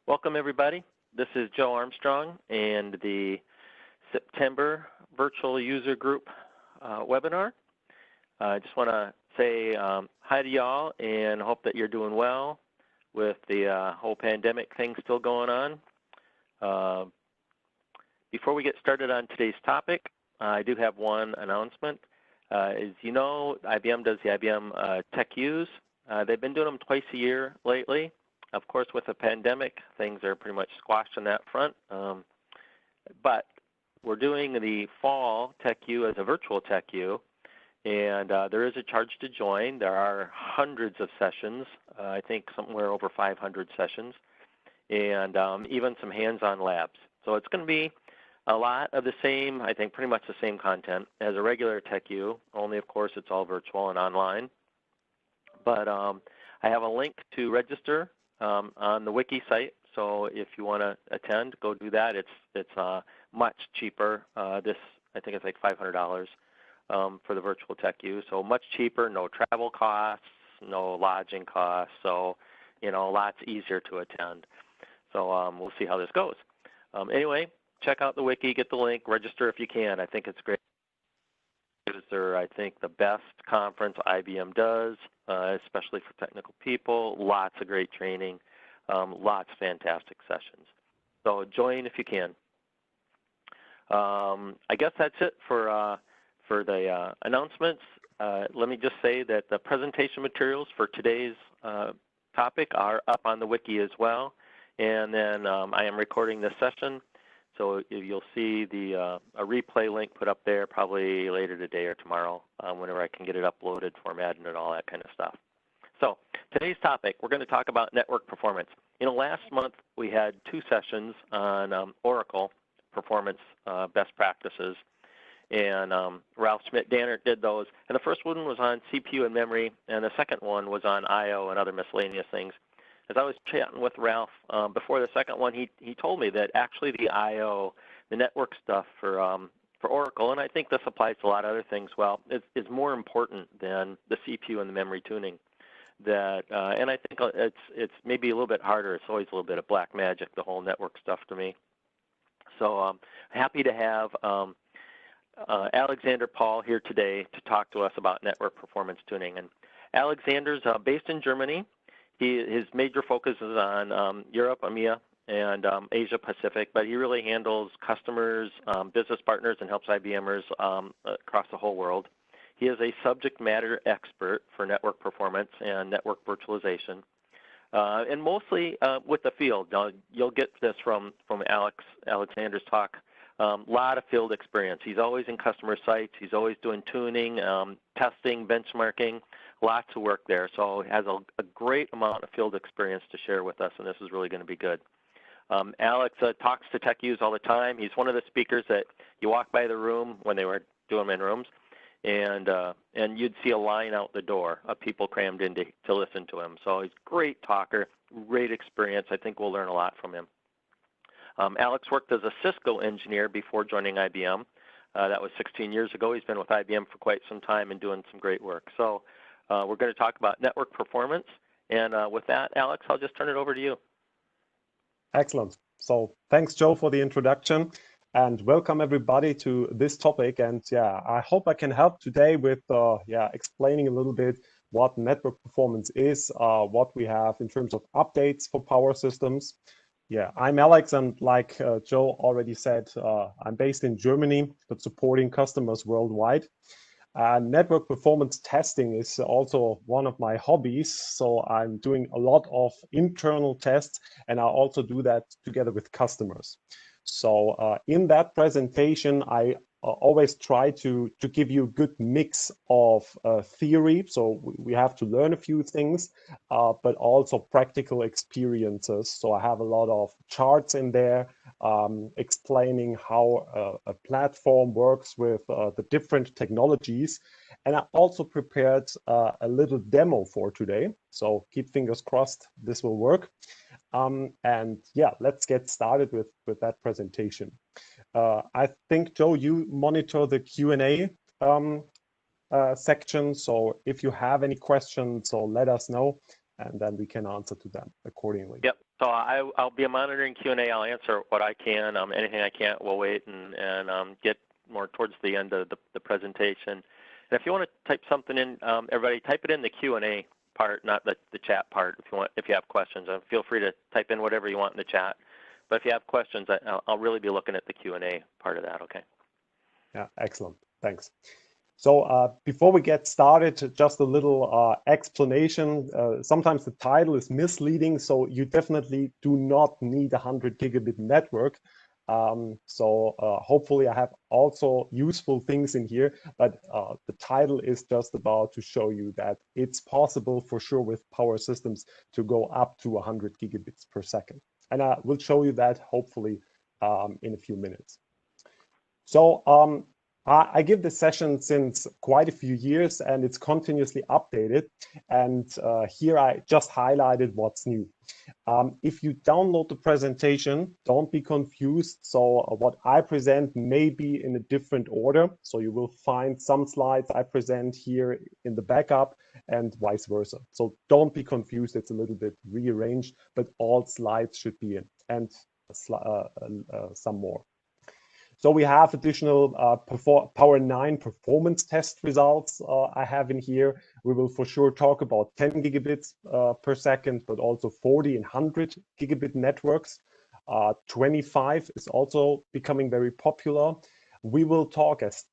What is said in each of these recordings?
Welcome everybody. This is Joe Armstrong and the September Virtual User Group webinar. I just want to say hi to y'all and hope that you're doing well with the whole pandemic thing still going on. Before we get started on today's topic, I do have one announcement. As you know, IBM does the IBM Tech Use. They've been doing them twice a year lately. Of course, with the pandemic, things are pretty much squashed on that front. But we're doing the fall Tech U as a virtual Tech U, and there is a charge to join. There are hundreds of sessions, I think somewhere over 500 sessions, and even some hands-on labs. So it's going to be a lot of the same, I think pretty much the same content as a regular Tech U, only of course it's all virtual and online. But I have a link to register on the wiki site, so if you want to attend, go do that. It's much cheaper. This, I think it's like $500 for the virtual Tech U, so much cheaper, no travel costs, no lodging costs, so lots easier to attend. So we'll see how this goes. Anyway, check out the wiki, get the link, register if you can. I think it's great. They're, I think, the best conference IBM does, especially for technical people. Lots of great training, lots of fantastic sessions. So join if you can. I guess that's it for the announcements. Let me just say that the presentation materials for today's topic are up on the wiki as well. And then I am recording this session. So you'll see a replay link put up there probably later today or tomorrow whenever I can get it uploaded, formatted, and all that kind of stuff. So today's topic, we're going to talk about network performance. Last month we had 2 sessions on Oracle performance best practices, and Ralph Schmidt-Dannert did those. And the first one was on CPU and memory, and the second one was on I/O and other miscellaneous things. As I was chatting with Ralph before the second one, he told me that actually the I/O, the network stuff for Oracle, and I think this applies to a lot of other things, well, is more important than the CPU and the memory tuning. And I think it's maybe a little bit harder. It's always a little bit of black magic, the whole network stuff to me. So happy to have Alexander Paul here today to talk to us about network performance tuning. And Alexander's based in Germany. His major focus is on Europe, EMEA, and Asia Pacific, but he really handles customers, business partners, and helps IBMers across the whole world. He is a subject matter expert for network performance and network virtualization, and mostly with the field. Now, you'll get this from Alexander's talk. Lot of field experience. He's always in customer sites. He's always doing tuning, testing, benchmarking. Lots of work there, so he has a great amount of field experience to share with us, and this is really going to be good. Alex talks to Tech U's all the time. He's one of the speakers that you walk by the room when they were doing them in rooms, and you'd see a line out the door of people crammed in to listen to him. So he's a great talker, great experience. I think we'll learn a lot from him. Alex worked as a Cisco engineer before joining IBM. That was 16 years ago. He's been with IBM for quite some time and doing some great work. So we're going to talk about network performance. And with that, Alex, I'll just turn it over to you. Excellent. So thanks, Joe, for the introduction. And welcome, everybody, to this topic. And yeah, I hope I can help today with explaining a little bit what network performance is, what we have in terms of updates for power systems. Yeah, I'm Alex, and like Joe already said, I'm based in Germany, but supporting customers worldwide. Network performance testing is also one of my hobbies, so I'm doing a lot of internal tests, and I also do that together with customers. So in that presentation, I always try to give you a good mix of theory. So we have to learn a few things, but also practical experiences. So I have a lot of charts in there explaining how a platform works with the different technologies. And I also prepared a little demo for today. So keep fingers crossed this will work. And yeah, let's get started with that presentation. I think, Joe, you monitor the Q&A section. So if you have any questions, so let us know. and then we can answer to them accordingly. Yep. So I'll be monitoring Q&A. I'll answer what I can. Anything I can't, we'll wait and get more towards the end of the presentation. And if you want to type something in, everybody type it in the Q&A part, not the chat part. If you have questions, feel free to type in whatever you want in the chat. But if you have questions, I'll really be looking at the Q&A part of that. Okay. Yeah, excellent. Thanks. So before we get started, just a little explanation. Sometimes the title is misleading, so you definitely do not need a 100 gigabit network. Hopefully I have also useful things in here, but the title is just about to show you that it's possible for sure with power systems to go up to 100 gigabits per second. And I will show you that hopefully in a few minutes. So I give this session since quite a few years and it's continuously updated. And here I just highlighted what's new. If you download the presentation, don't be confused. So what I present may be in a different order. So you will find some slides I present here in the backup and vice versa. So don't be confused. It's a little bit rearranged, but all slides should be in and some more. So we have additional Power 9 performance test results I have in here. We will for sure talk about 10 gigabits per second, but also 40 and 100 gigabit networks. 25 is also becoming very popular. We will talk as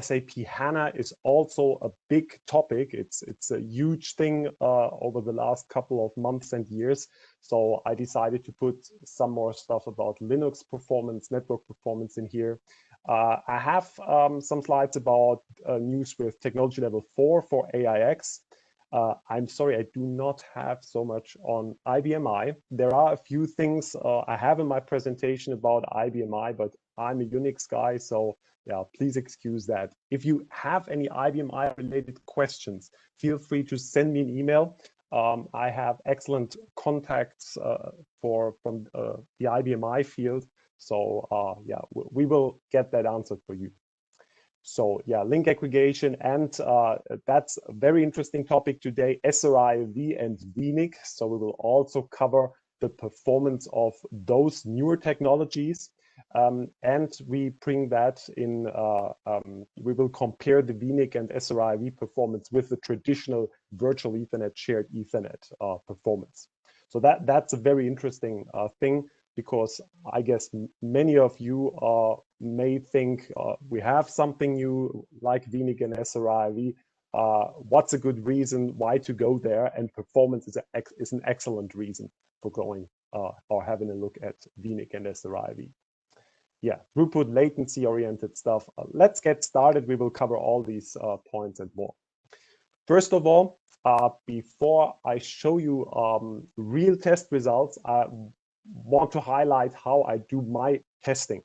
SAP HANA is also a big topic. It's a huge thing over the last couple of months and years. So I decided to put some more stuff about Linux performance, network performance in here. I have some slides about news with technology level 4 for AIX. I'm sorry, I do not have so much on IBMI. There are a few things I have in my presentation about IBMI, but I'm a Unix guy, so yeah, please excuse that. If you have any IBMI related questions, feel free to send me an email. I have excellent contacts from the IBMI field, so yeah, we will get that answered for you. So yeah, link aggregation, and that's a very interesting topic today, SR-IOV and vNIC. So we will also cover the performance of those newer technologies. And we bring that in, we will compare the vNIC and SR-IOV performance with the traditional virtual Ethernet, shared Ethernet performance. So that's a very interesting thing, because I guess many of you may think we have something new like vNIC and SR-IOV. What's a good reason why to go there? And performance is an excellent reason for going or having a look at vNIC and SR-IOV. Yeah, throughput, latency-oriented stuff. Let's get started. We will cover all these points and more. First of all, before I show you real test results, I want to highlight how I do my testing.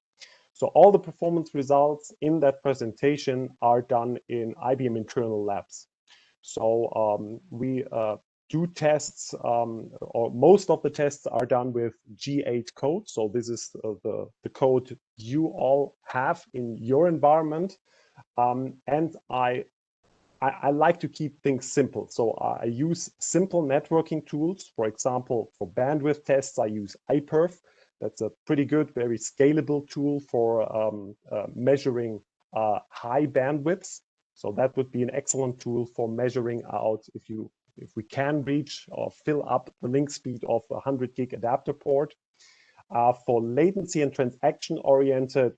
So all the performance results in that presentation are done in IBM internal labs. So we do tests, or most of the tests are done with G8 code. So this is the code you all have in your environment. And I like to keep things simple. So I use simple networking tools. For example, for bandwidth tests, I use iPerf. That's a pretty good, very scalable tool for measuring high bandwidths. So that would be an excellent tool for measuring out if we can reach or fill up the link speed of a 100 gig adapter port. For latency and transaction-oriented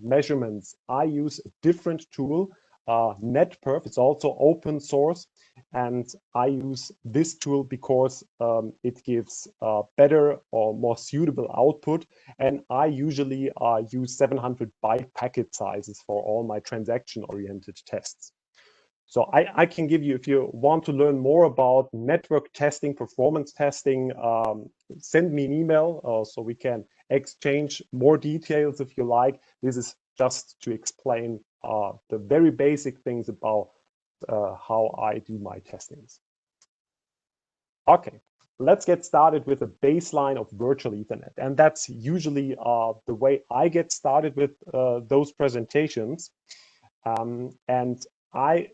measurements, I use a different tool, NetPerf. It's also open source, and I use this tool because it gives better or more suitable output, and I usually use 700 byte packet sizes for all my transaction-oriented tests. So I can give you, if you want to learn more about network testing, performance testing, send me an email so we can exchange more details if you like. This is just to explain the very basic things about how I do my testings. Okay, let's get started with a baseline of virtual Ethernet. And that's usually the way I get started with those presentations. And I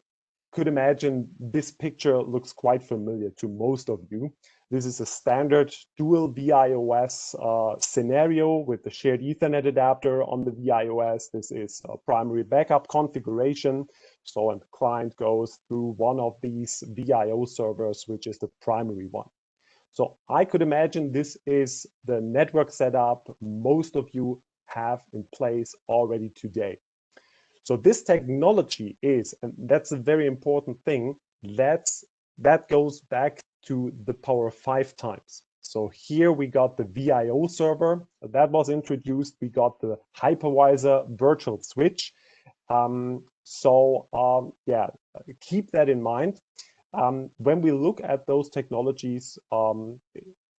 could imagine this picture looks quite familiar to most of you. This is a standard dual VIOS scenario with the shared Ethernet adapter on the VIOS. This is a primary backup configuration. So, and the client goes through one of these VIO servers, which is the primary one. So I could imagine this is the network setup most of you have in place already today. So this technology is, and that's a very important thing, that goes back to the power of 5 times. So here we got the VIO server that was introduced. We got the hypervisor virtual switch. Yeah, keep that in mind. When we look at those technologies,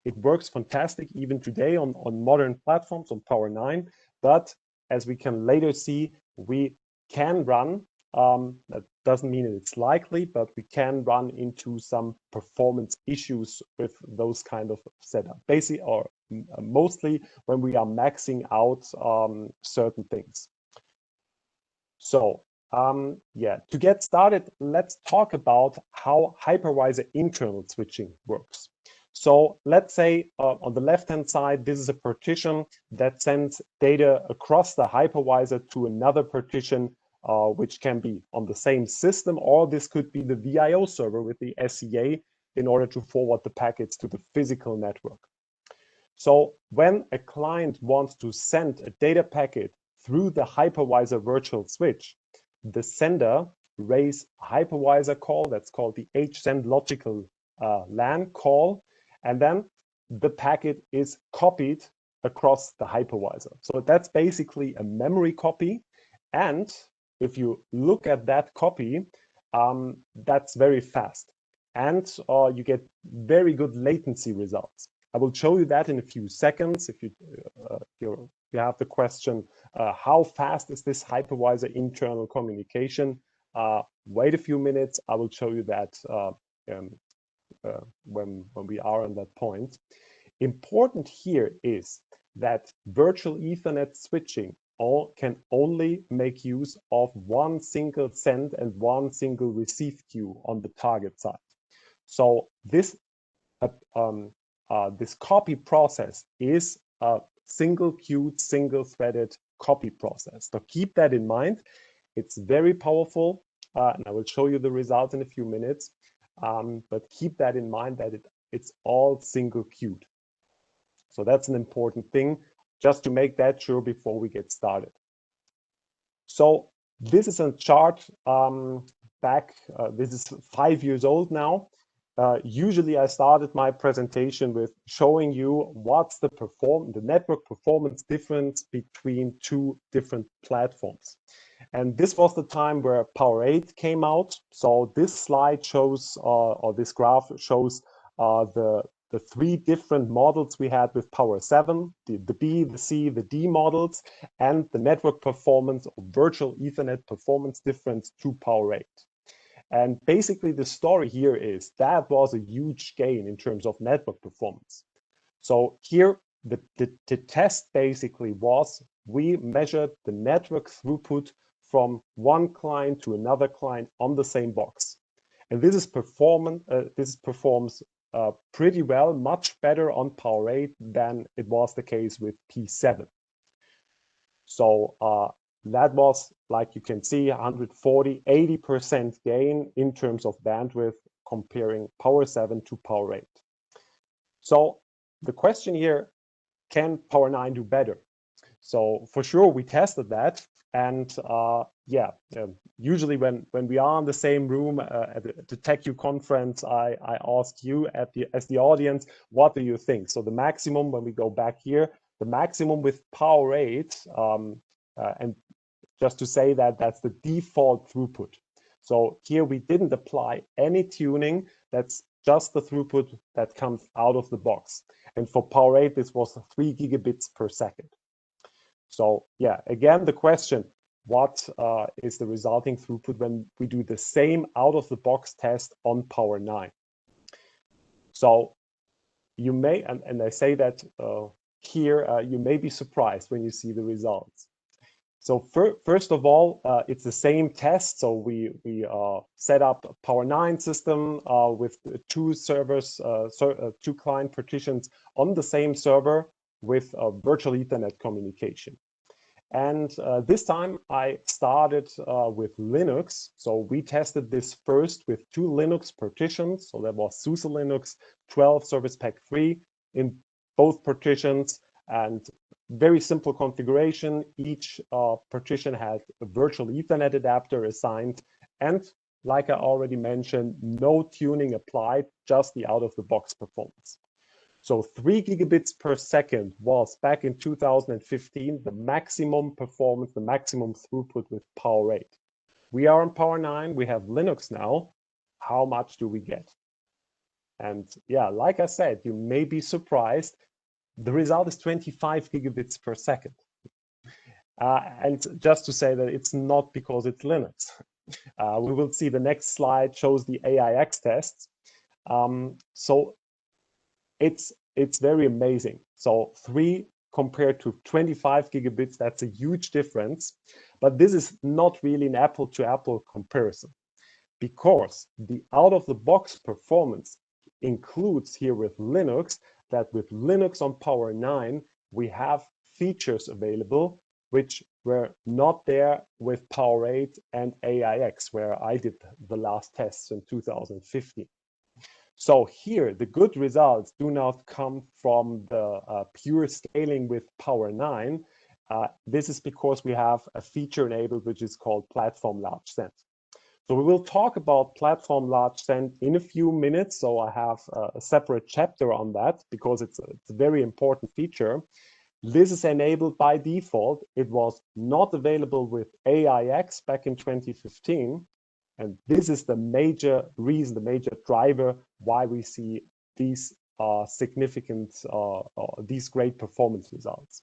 it works fantastic even today on modern platforms, on Power 9. But as we can later see, we can run, that doesn't mean it's likely, but we can run into some performance issues with those kind of setup. Basically, or mostly when we are maxing out certain things. So yeah, to get started, let's talk about how hypervisor internal switching works. So let's say on the left-hand side, this is a partition that sends data across the hypervisor to another partition, which can be on the same system, or this could be the VIO server with the SCA in order to forward the packets to the physical network. So when a client wants to send a data packet through the hypervisor virtual switch, the sender raises a hypervisor call that's called the hsend logical LAN call, and then the packet is copied across the hypervisor. So that's basically a memory copy. And if you look at that copy, that's very fast. And you get very good latency results. I will show you that in a few seconds. If you have the question, how fast is this hypervisor internal communication? Wait a few minutes. I will show you that when we are on that point. Important here is that virtual Ethernet switching can only make use of one single send and one single receive queue on the target side. So this this copy process is a single queued, single threaded copy process. So keep that in mind. It's very powerful, and I will show you the results in a few minutes. But keep that in mind that it's all single queued. So that's an important thing, just to make that sure before we get started. So this is a chart this is 5 years old now. Usually I started my presentation with showing you what's the network performance difference between two different platforms. And this was the time where Power 8 came out. So this slide shows, or this graph shows the 3 different models we had with Power 7, the B, the C, the D models, and the network performance or virtual Ethernet performance difference to Power 8. And basically the story here is that was a huge gain in terms of network performance. So here the test basically was we measured the network throughput from one client to another client on the same box. And this performs pretty well, much better on Power 8 than it was the case with P7. So that was, like you can see, 140, 80% gain in terms of bandwidth comparing Power 7 to Power 8. So the question here, can Power 9 do better? So for sure, we tested that. And yeah, usually when we are in the same room at the TechU conference, I ask you as the audience, what do you think? So the maximum, when we go back here, the maximum with Power 8, and just to say that that's the default throughput. So here we didn't apply any tuning. That's just the throughput that comes out of the box. And for Power 8, this was 3 gigabits per second. So yeah, again, the question, what is the resulting throughput when we do the same out-of-the-box test on Power 9? So you may, and I say that here, you may be surprised when you see the results. So first of all, it's the same test. So we set up a Power9 system with two servers, two client partitions on the same server with virtual Ethernet communication. And this time I started with Linux. So we tested this first with two Linux partitions. So that was SUSE Linux 12 Service Pack 3 in both partitions, and very simple configuration. Each partition had a virtual Ethernet adapter assigned, and like I already mentioned, no tuning applied, just the out-of-the-box performance. So 3 gigabits per second was, back in 2015, the maximum performance, the maximum throughput with Power8. We are on Power9, we have Linux now. How much do we get? And yeah, like I said, you may be surprised. The result is 25 gigabits per second. And just to say that it's not because it's Linux. We will see the next slide shows the AIX tests. So it's very amazing. So 3 compared to 25 gigabits, that's a huge difference. But this is not really an apple-to-apple comparison, because the out-of-the-box performance includes here with Linux that with Linux on Power9, we have features available which were not there with Power8 and AIX, where I did the last tests in 2015. So here, the good results do not come from the pure scaling with Power9. This is because we have a feature enabled, which is called Platform Large Send. So we will talk about Platform Large Send in a few minutes. So I have a separate chapter on that because it's a very important feature. This is enabled by default. It was not available with AIX back in 2015. And this is the major reason, the major driver why we see these significant, these great performance results.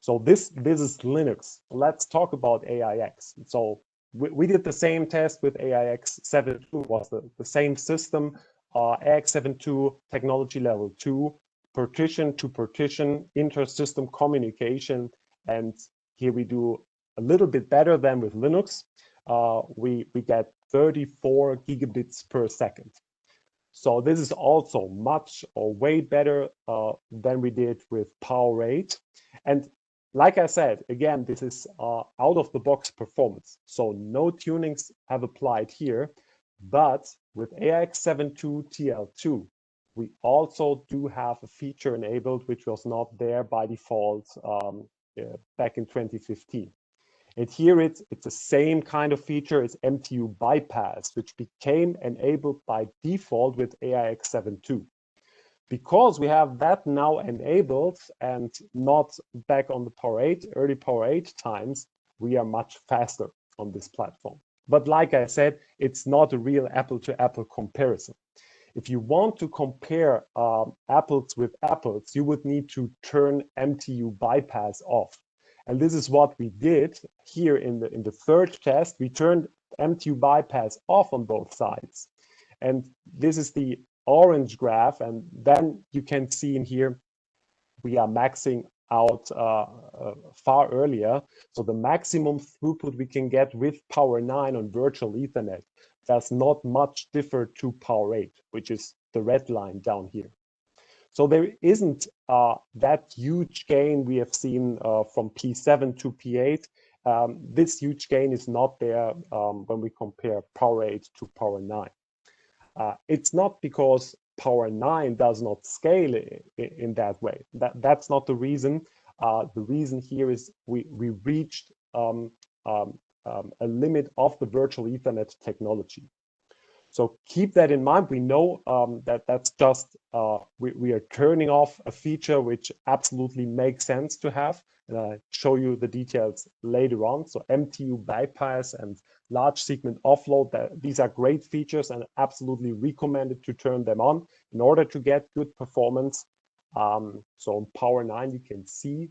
So this is Linux. Let's talk about AIX. So we did the same test with AIX 7.2, was the same system, AIX 7.2 technology level 2, partition to partition, inter-system communication. And here we do a little bit better than with Linux. We get 34 gigabits per second. So this is also much or way better than we did with Power8. And like I said, again, this is out-of-the-box performance. So no tunings have applied here. But with AIX 7.2 TL2, we also do have a feature enabled, which was not there by default back in 2015. And here it's the same kind of feature as MTU bypass, which became enabled by default with AIX 7.2. Because we have that now enabled and not back on the Power8, early Power8 times, we are much faster on this platform. But like I said, it's not a real apple-to-apple comparison. If you want to compare apples with apples, you would need to turn MTU bypass off. And this is what we did here in the third test. We turned MTU bypass off on both sides. And this is the orange graph. And then you can see in here, we are maxing out far earlier. So the maximum throughput we can get with Power9 on virtual Ethernet does not much differ to Power8, which is the red line down here. So there isn't that huge gain we have seen from P7 to P8. This huge gain is not there when we compare Power8 to Power9. It's not because Power9 does not scale in that way. That's not the reason. The reason here is we reached a limit of the virtual Ethernet technology. So keep that in mind. We know that's just, we are turning off a feature which absolutely makes sense to have. And I'll show you the details later on. So MTU bypass and large segment offload, these are great features and absolutely recommended to turn them on in order to get good performance. So on Power9, you can see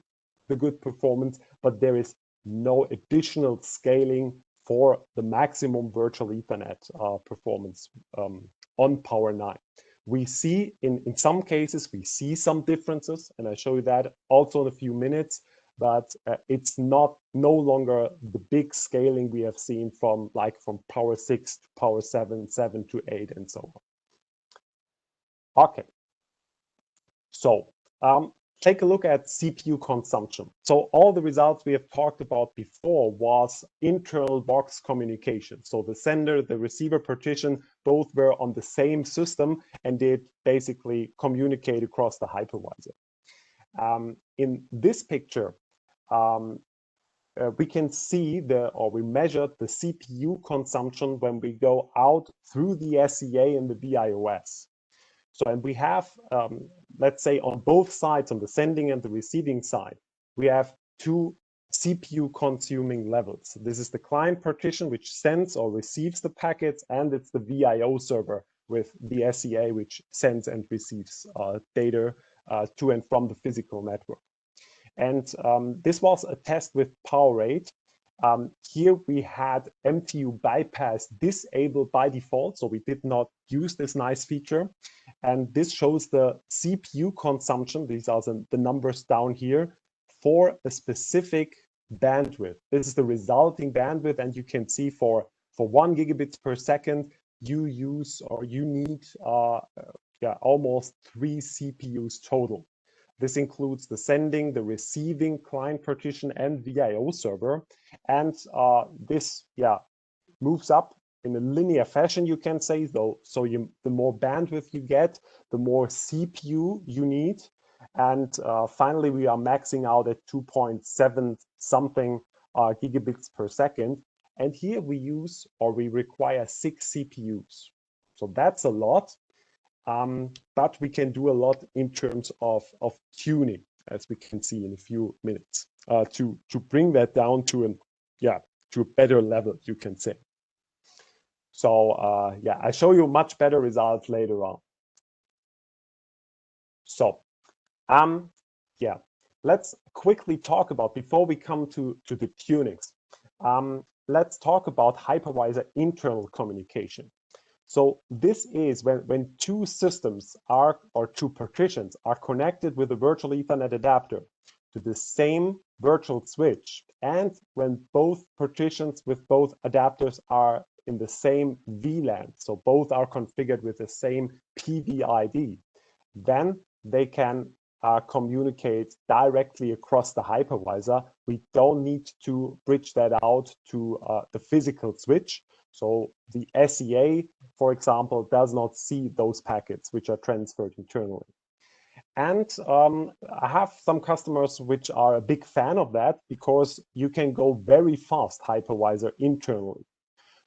the good performance, but there is no additional scaling for the maximum virtual Ethernet performance on Power9. We see in some cases, we see some differences, and I show you that also in a few minutes. but it's no longer the big scaling we have seen from power 6 to power 7, 7 to 8, and so on. Okay, so take a look at CPU consumption. So all the results we have talked about before was internal box communication. So the sender, the receiver partition, both were on the same system and did basically communicate across the hypervisor. In this picture, we can see we measured the CPU consumption when we go out through the SEA and the BIOS. So, and we have, let's say on both sides, on the sending and the receiving side, we have two CPU consuming levels. This is the client partition, which sends or receives the packets, and it's the VIO server with the SEA, which sends and receives data to and from the physical network. And this was a test with power 8. Here we had MTU bypass disabled by default, so we did not use this nice feature. And this shows the CPU consumption. These are the numbers down here for a specific bandwidth. This is the resulting bandwidth, and you can see for 1 gigabits per second, you use or you need almost 3 CPUs total. This includes the sending, the receiving client partition, and VIO server. And this moves up in a linear fashion, you can say, though. So the more bandwidth you get, the more CPU you need. And finally, we are maxing out at 2.7 something gigabits per second. And here we use or we require 6 CPUs. So that's a lot. But we can do a lot in terms of tuning, as we can see in a few minutes, to bring that down to a better level, you can say. So I show you much better results later on. So let's quickly talk about, before we come to the tunings, let's talk about hypervisor internal communication. So this is when two systems or two partitions are connected with a virtual Ethernet adapter to the same virtual switch, and when both partitions with both adapters are in the same VLAN, so both are configured with the same PVID, then they can communicate directly across the hypervisor. We don't need to bridge that out to the physical switch. So the SEA, for example, does not see those packets which are transferred internally. And I have some customers which are a big fan of that, because you can go very fast hypervisor internally.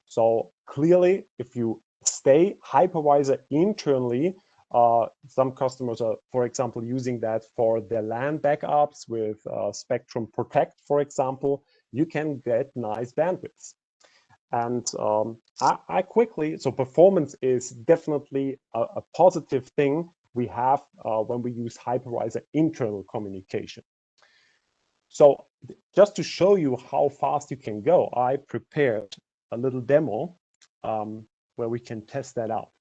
So clearly, if you stay hypervisor internally, some customers are, for example, using that for their LAN backups with Spectrum Protect, for example, you can get nice bandwidths. And I quickly, so performance is definitely a positive thing we have when we use hypervisor internal communication. So just to show you how fast you can go, I prepared a little demo where we can test that out.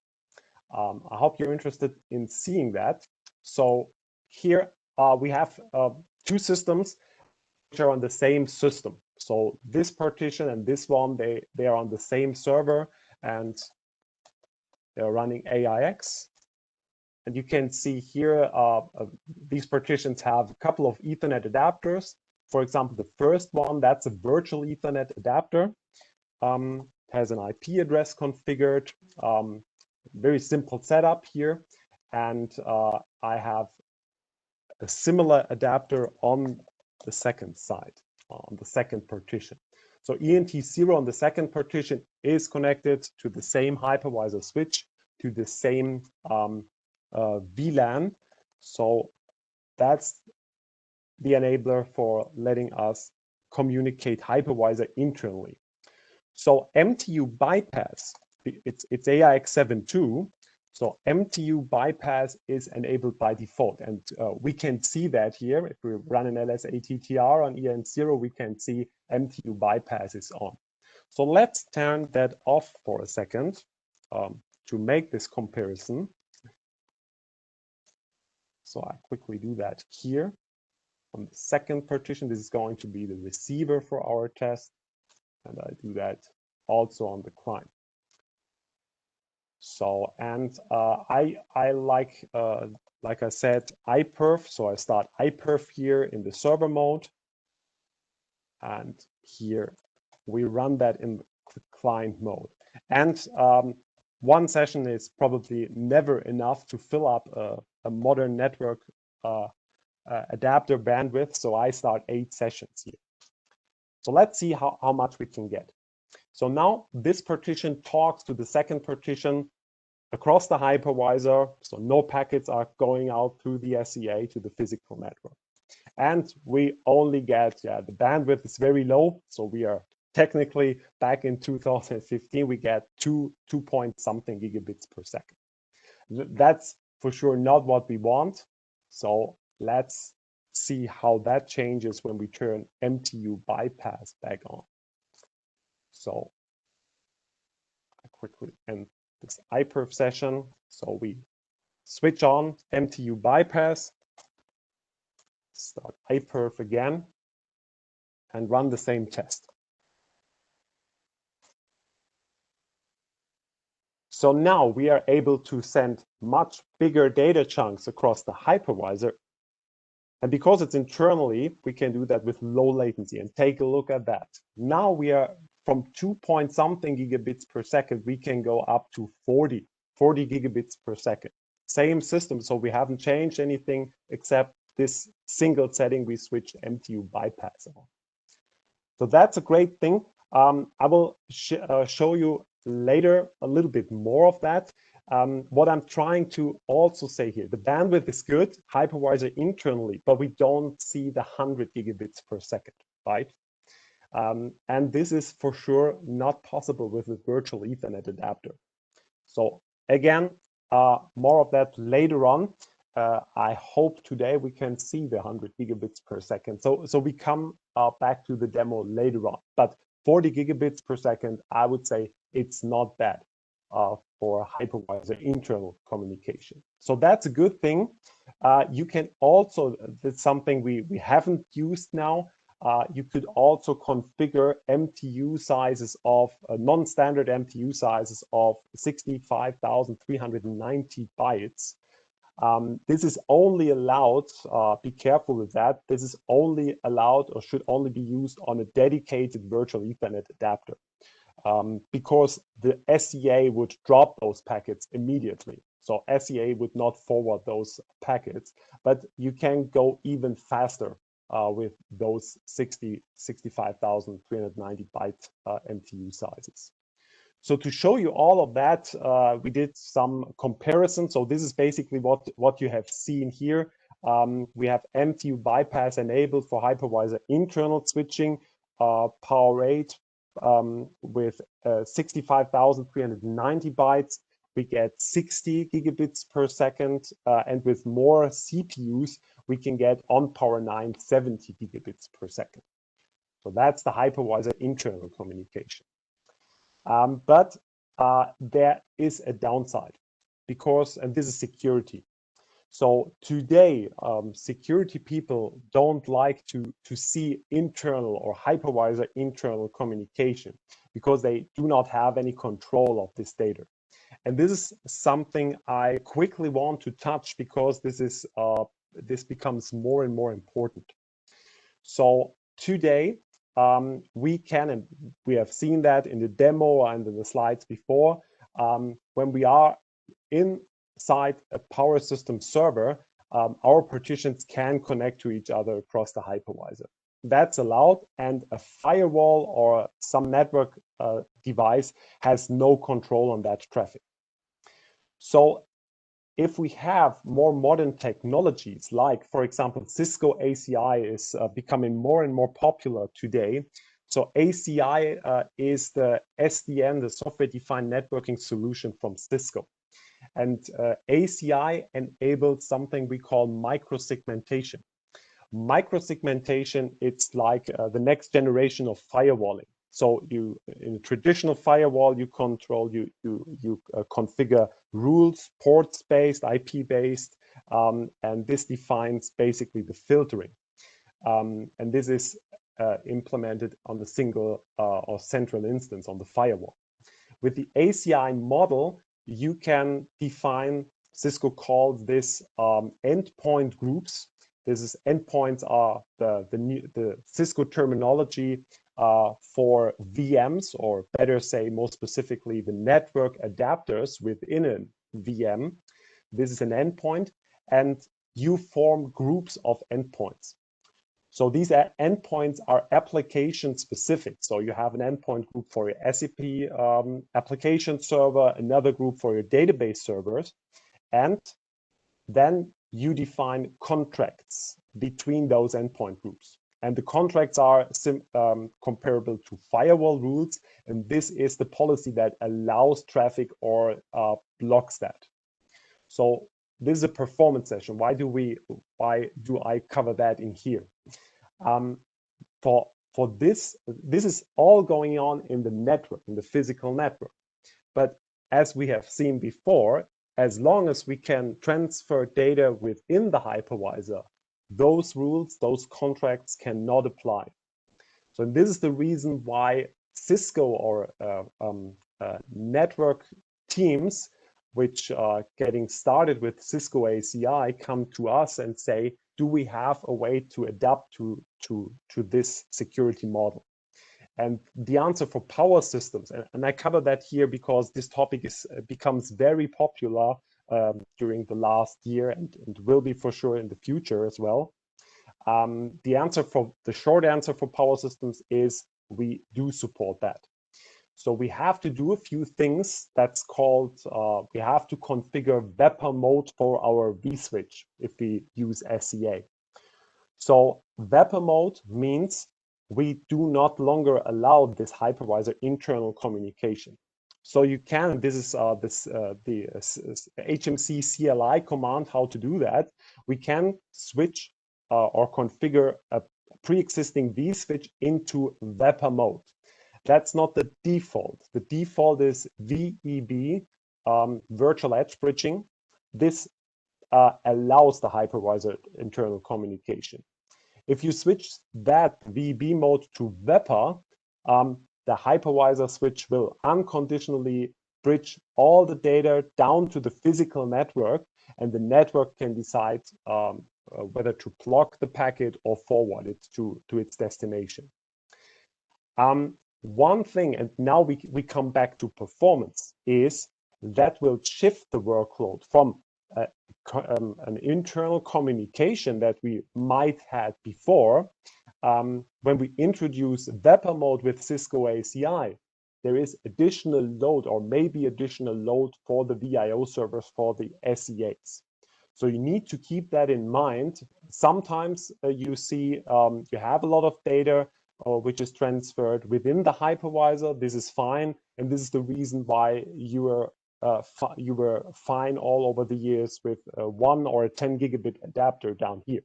I hope you're interested in seeing that. So here we have two systems which are on the same system. So this partition and this one, they are on the same server, and they're running AIX. And you can see here, these partitions have a couple of Ethernet adapters. For example, the first one, that's a virtual Ethernet adapter. Has an IP address configured. Very simple setup here. And I have a similar adapter on the second side, on the second partition. So ENT0 on the second partition is connected to the same hypervisor switch, to the same VLAN. So that's the enabler for letting us communicate hypervisor internally. So MTU bypass, it's AIX7.2. So MTU bypass is enabled by default, and we can see that here. If we run an LSATTR on EN0, we can see MTU bypass is on. So let's turn that off for a second to make this comparison. So I quickly do that here. on the second partition. This is going to be the receiver for our test. And I do that also on the client. So, and I like I said, iperf. So I start iperf here in the server mode. And here we run that in the client mode. And one session is probably never enough to fill up a modern network adapter bandwidth. So I start 8 sessions here. So let's see how much we can get. So now this partition talks to the second partition across the hypervisor. So no packets are going out through the SCA to the physical network. And we only get, the bandwidth is very low. So we are technically back in 2015, we get 2 point something gigabits per second. That's for sure not what we want. So let's see how that changes when we turn MTU bypass back on. So I quickly end this iperf session. So we switch on MTU bypass, start iperf again, and run the same test. So now we are able to send much bigger data chunks across the hypervisor. And because it's internally, we can do that with low latency. And take a look at that. Now we are from 2 point something gigabits per second, we can go up to 40 gigabits per second. Same system, so we haven't changed anything except this single setting we switched MTU bypass on. So that's a great thing. I will show you later a little bit more of that. What I'm trying to also say here, the bandwidth is good, hypervisor internally, but we don't see the 100 gigabits per second, right? And this is for sure not possible with a virtual Ethernet adapter. So again, more of that later on. I hope today we can see the 100 gigabits per second. So we come back to the demo later on. But 40 gigabits per second, I would say it's not bad for hypervisor internal communication. So that's a good thing. You can also, that's something we haven't used now. You could also configure MTU sizes of non-standard MTU sizes of 65,390 bytes. This is only allowed, be careful with that, this is only allowed or should only be used on a dedicated virtual Ethernet adapter because the SCA would drop those packets immediately. So SCA would not forward those packets, but you can go even faster with those 65,390 byte MTU sizes. So to show you all of that, we did some comparison. So this is basically what you have seen here. We have MTU bypass enabled for hypervisor internal switching, power rate with 65,390 bytes. We get 60 gigabits per second, and with more CPUs, we can get on power 9, 70 gigabits per second. So that's the hypervisor internal communication. But there is a downside because, and this is security. So today, security people don't like to see internal or hypervisor internal communication because they do not have any control of this data. And this is something I quickly want to touch because this is this becomes more and more important. So today, we can, and we have seen that in the demo and in the slides before, when we are inside a power system server, our partitions can connect to each other across the hypervisor. That's allowed, and a firewall or some network device has no control on that traffic. So if we have more modern technologies, like, for example, Cisco ACI is becoming more and more popular today. So ACI is the SDN, the software-defined networking solution from Cisco. And ACI enabled something we call microsegmentation. Microsegmentation, it's like the next generation of firewalling. So you, in a traditional firewall, you control, you configure rules, ports-based, IP-based, and this defines basically the filtering. and this is implemented on the single or central instance on the firewall. With the ACI model, you can define, Cisco calls this endpoint groups. This is endpoints are the Cisco terminology for VMs, or better say more specifically the network adapters within a VM. This is an endpoint, and you form groups of endpoints. So these endpoints are application specific. So you have an endpoint group for your SAP application server, another group for your database servers, and then you define contracts between those endpoint groups. And the contracts are comparable to firewall rules, and this is the policy that allows traffic or blocks that. So this is a performance session. Why do I cover that in here? For this is all going on in the network, in the physical network. But as we have seen before, as long as we can transfer data within the hypervisor, those rules, those contracts cannot apply. So this is the reason why Cisco or network teams which are getting started with Cisco ACI come to us and say, do we have a way to adapt to this security model? And the answer for power systems, and I cover that here because this topic becomes very popular during the last year and will be for sure in the future as well. The short answer for power systems is we do support that. So we have to do a few things. That's called, we have to configure VEPA mode for our vSwitch if we use SCA. So VEPA mode means we do not longer allow this hypervisor internal communication. So you can, this is the HMC CLI command, how to do that. We can switch or configure a pre-existing vSwitch into VEPA mode. That's not the default. The default is VEB, virtual edge bridging. This allows the hypervisor internal communication. If you switch that VEB mode to VEPA, the hypervisor switch will unconditionally bridge all the data down to the physical network, and the network can decide whether to block the packet or forward it to its destination. One thing, and now we come back to performance, is that will shift the workload from an internal communication that we might have before. When we introduce VEPA mode with Cisco ACI, there is additional load or maybe additional load for the VIO servers for the SCAs. So you need to keep that in mind. Sometimes you see you have a lot of data which is transferred within the hypervisor. This is fine, and this is the reason why you were fine all over the years with a 1 or a 10 gigabit adapter down here.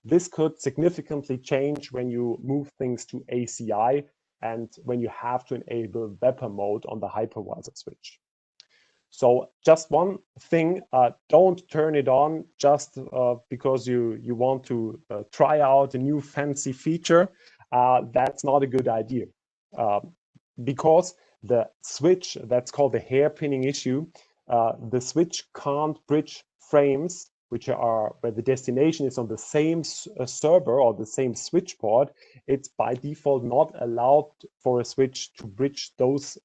This could significantly change when you move things to ACI and when you have to enable VEPA mode on the hypervisor switch. So just one thing, don't turn it on just because you want to try out a new fancy feature. That's not a good idea because the switch, that's called the hairpinning issue, the switch can't bridge frames which are where the destination is on the same server or the same switch port. It's by default not allowed for a switch to bridge those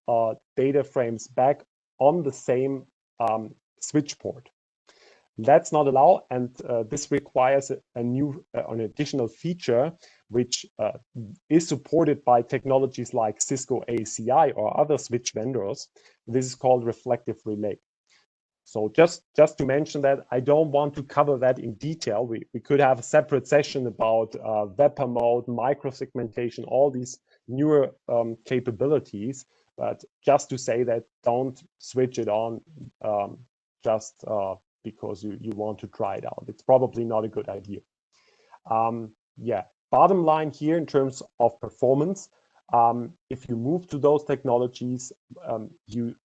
data frames back on the same switch port. That's not allowed, and this requires an additional feature which is supported by technologies like Cisco ACI or other switch vendors. This is called reflective relay. So just to mention that, I don't want to cover that in detail. We could have a separate session about VEPA mode, microsegmentation, all these newer capabilities. But just to say that, don't switch it on just because you want to try it out. It's probably not a good idea. Yeah, bottom line here in terms of performance, if you move to those technologies, you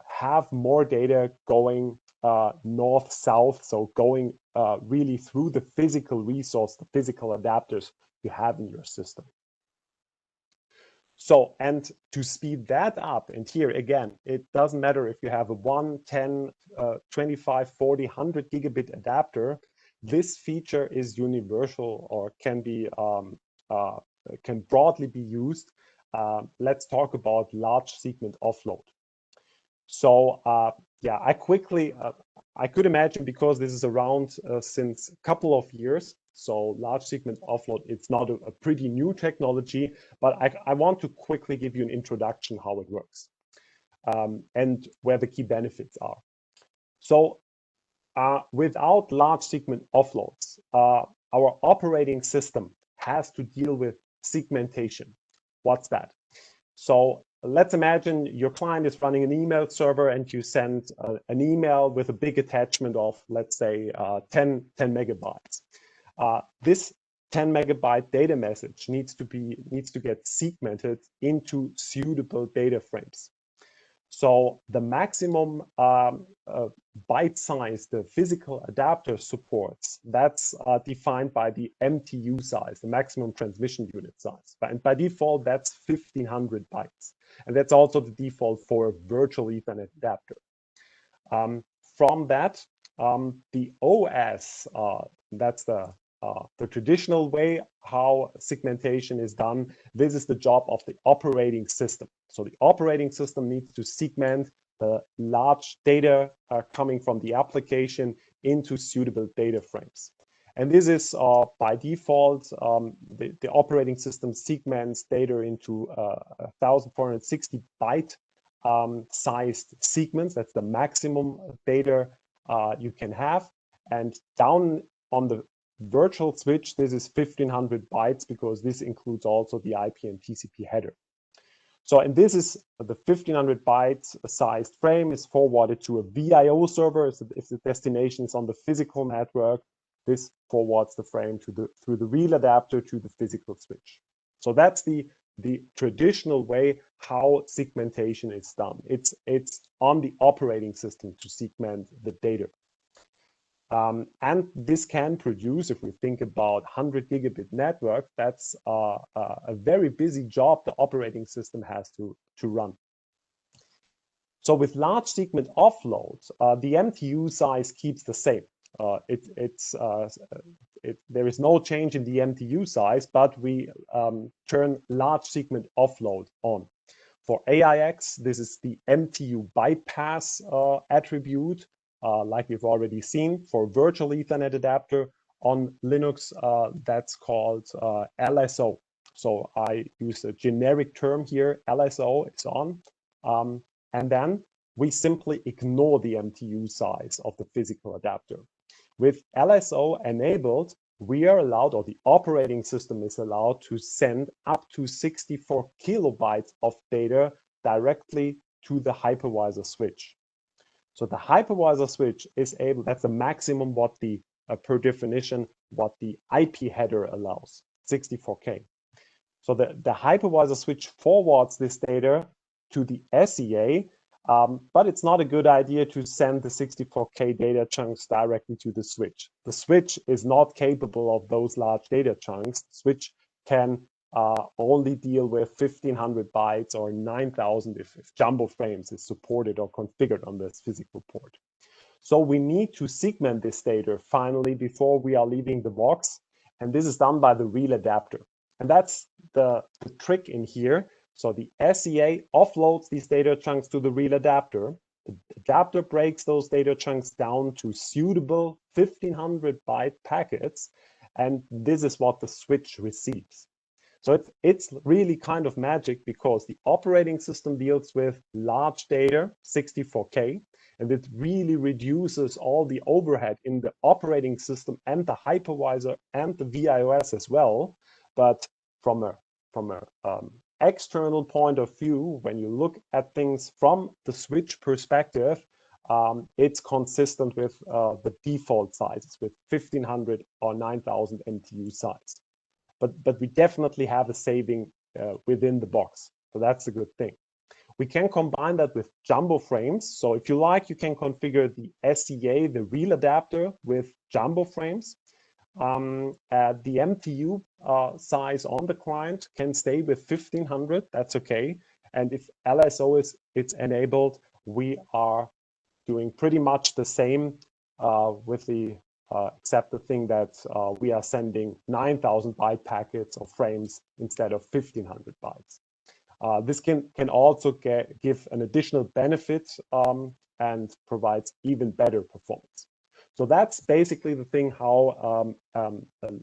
have more data going north-south, so going really through the physical resource, the physical adapters you have in your system. So, and to speed that up, and here again, it doesn't matter if you have a 1, 10, 25, 40, 100 gigabit adapter, this feature is universal or can be can broadly be used. Let's talk about large segment offload. So yeah, I could imagine, because this is around since a couple of years, so large segment offload, it's not a pretty new technology, but I want to quickly give you an introduction how it works and where the key benefits are. So without large segment offloads, our operating system has to deal with segmentation. What's that? So let's imagine your client is running an email server and you send an email with a big attachment of, let's say, 10 megabytes. This 10 megabyte data message needs to get segmented into suitable data frames. So the maximum byte size the physical adapter supports, that's defined by the MTU size, the maximum transmission unit size. And by default, that's 1500 bytes. And that's also the default for a virtual Ethernet adapter. From that, the OS, that's the traditional way how segmentation is done. This is the job of the operating system. So the operating system needs to segment the large data coming from the application into suitable data frames. And this is by default, the operating system segments data into 1460 byte sized segments. That's the maximum data you can have. And down on the virtual switch, this is 1500 bytes because this includes also the IP and TCP header. So, and this is the 1500 bytes sized frame is forwarded to a VIO server. If the destination is on the physical network, this forwards the frame through the real adapter to the physical switch. So that's the traditional way how segmentation is done. It's on the operating system to segment the data. And this can produce, if we think about 100 gigabit network, that's a very busy job the operating system has to run. So with large segment offload, the MTU size keeps the same. There is no change in the MTU size, but we turn large segment offload on. For AIX, this is the MTU bypass attribute. Like we've already seen. For virtual Ethernet adapter on Linux, that's called LSO. So I use a generic term here, LSO, it's on. And then we simply ignore the MTU size of the physical adapter. With LSO enabled, we are allowed, or the operating system is allowed, to send up to 64 kilobytes of data directly to the hypervisor switch. So the hypervisor switch is able, that's the maximum what the, per definition, what the IP header allows, 64K. So the hypervisor switch forwards this data to the SEA, but it's not a good idea to send the 64K data chunks directly to the switch. The switch is not capable of those large data chunks. The switch can only deal with 1500 bytes or 9000 if jumbo frames is supported or configured on this physical port. So we need to segment this data finally before we are leaving the box. And this is done by the real adapter. And that's the trick in here. So the SEA offloads these data chunks to the real adapter. The adapter breaks those data chunks down to suitable 1500 byte packets. And this is what the switch receives. So it's really kind of magic because the operating system deals with large data, 64K, and it really reduces all the overhead in the operating system and the hypervisor and the VIOS as well. But from a external point of view, when you look at things from the switch perspective, it's consistent with the default sizes with 1500 or 9000 MTU size. But we definitely have a saving within the box. So that's a good thing. We can combine that with jumbo frames. So if you like, you can configure the SCA, the real adapter, with jumbo frames. The MTU size on the client can stay with 1500. That's okay. And if LSO it's enabled, we are doing pretty much the same with the except the thing that we are sending 9,000 byte packets of frames instead of 1500 bytes. This can also give an additional benefit and provides even better performance. So that's basically the thing how a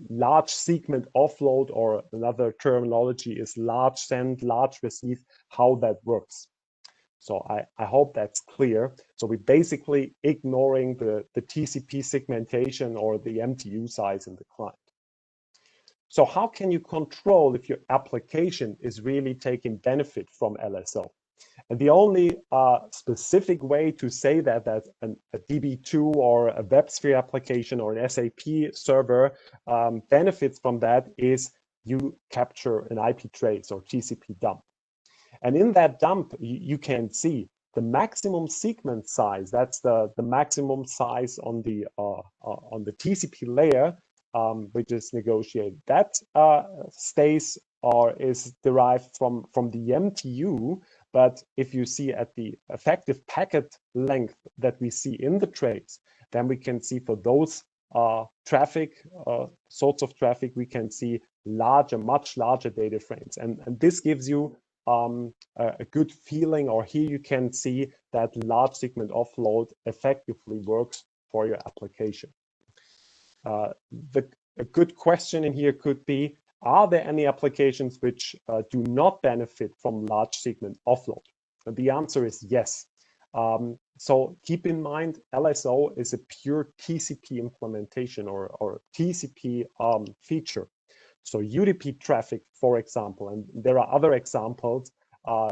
large segment offload, or another terminology is large send, large receive, how that works. So I hope that's clear. So we're basically ignoring the TCP segmentation or the MTU size in the client. So how can you control if your application is really taking benefit from LSO? And the only specific way to say that a DB2 or a WebSphere application or an SAP server benefits from that is you capture an IP trace or TCP dump. And in that dump, you can see the maximum segment size. That's the maximum size on the TCP layer, which is negotiated. That stays or is derived from the MTU. But if you see at the effective packet length that we see in the trace, then we can see for those sorts of traffic, we can see much larger data frames. And this gives you a good feeling, or here you can see that large segment offload effectively works for your application. A good question in here could be, are there any applications which do not benefit from large segment offload? And the answer is yes. So keep in mind, LSO is a pure TCP implementation or TCP feature. So UDP traffic, for example, and there are other examples,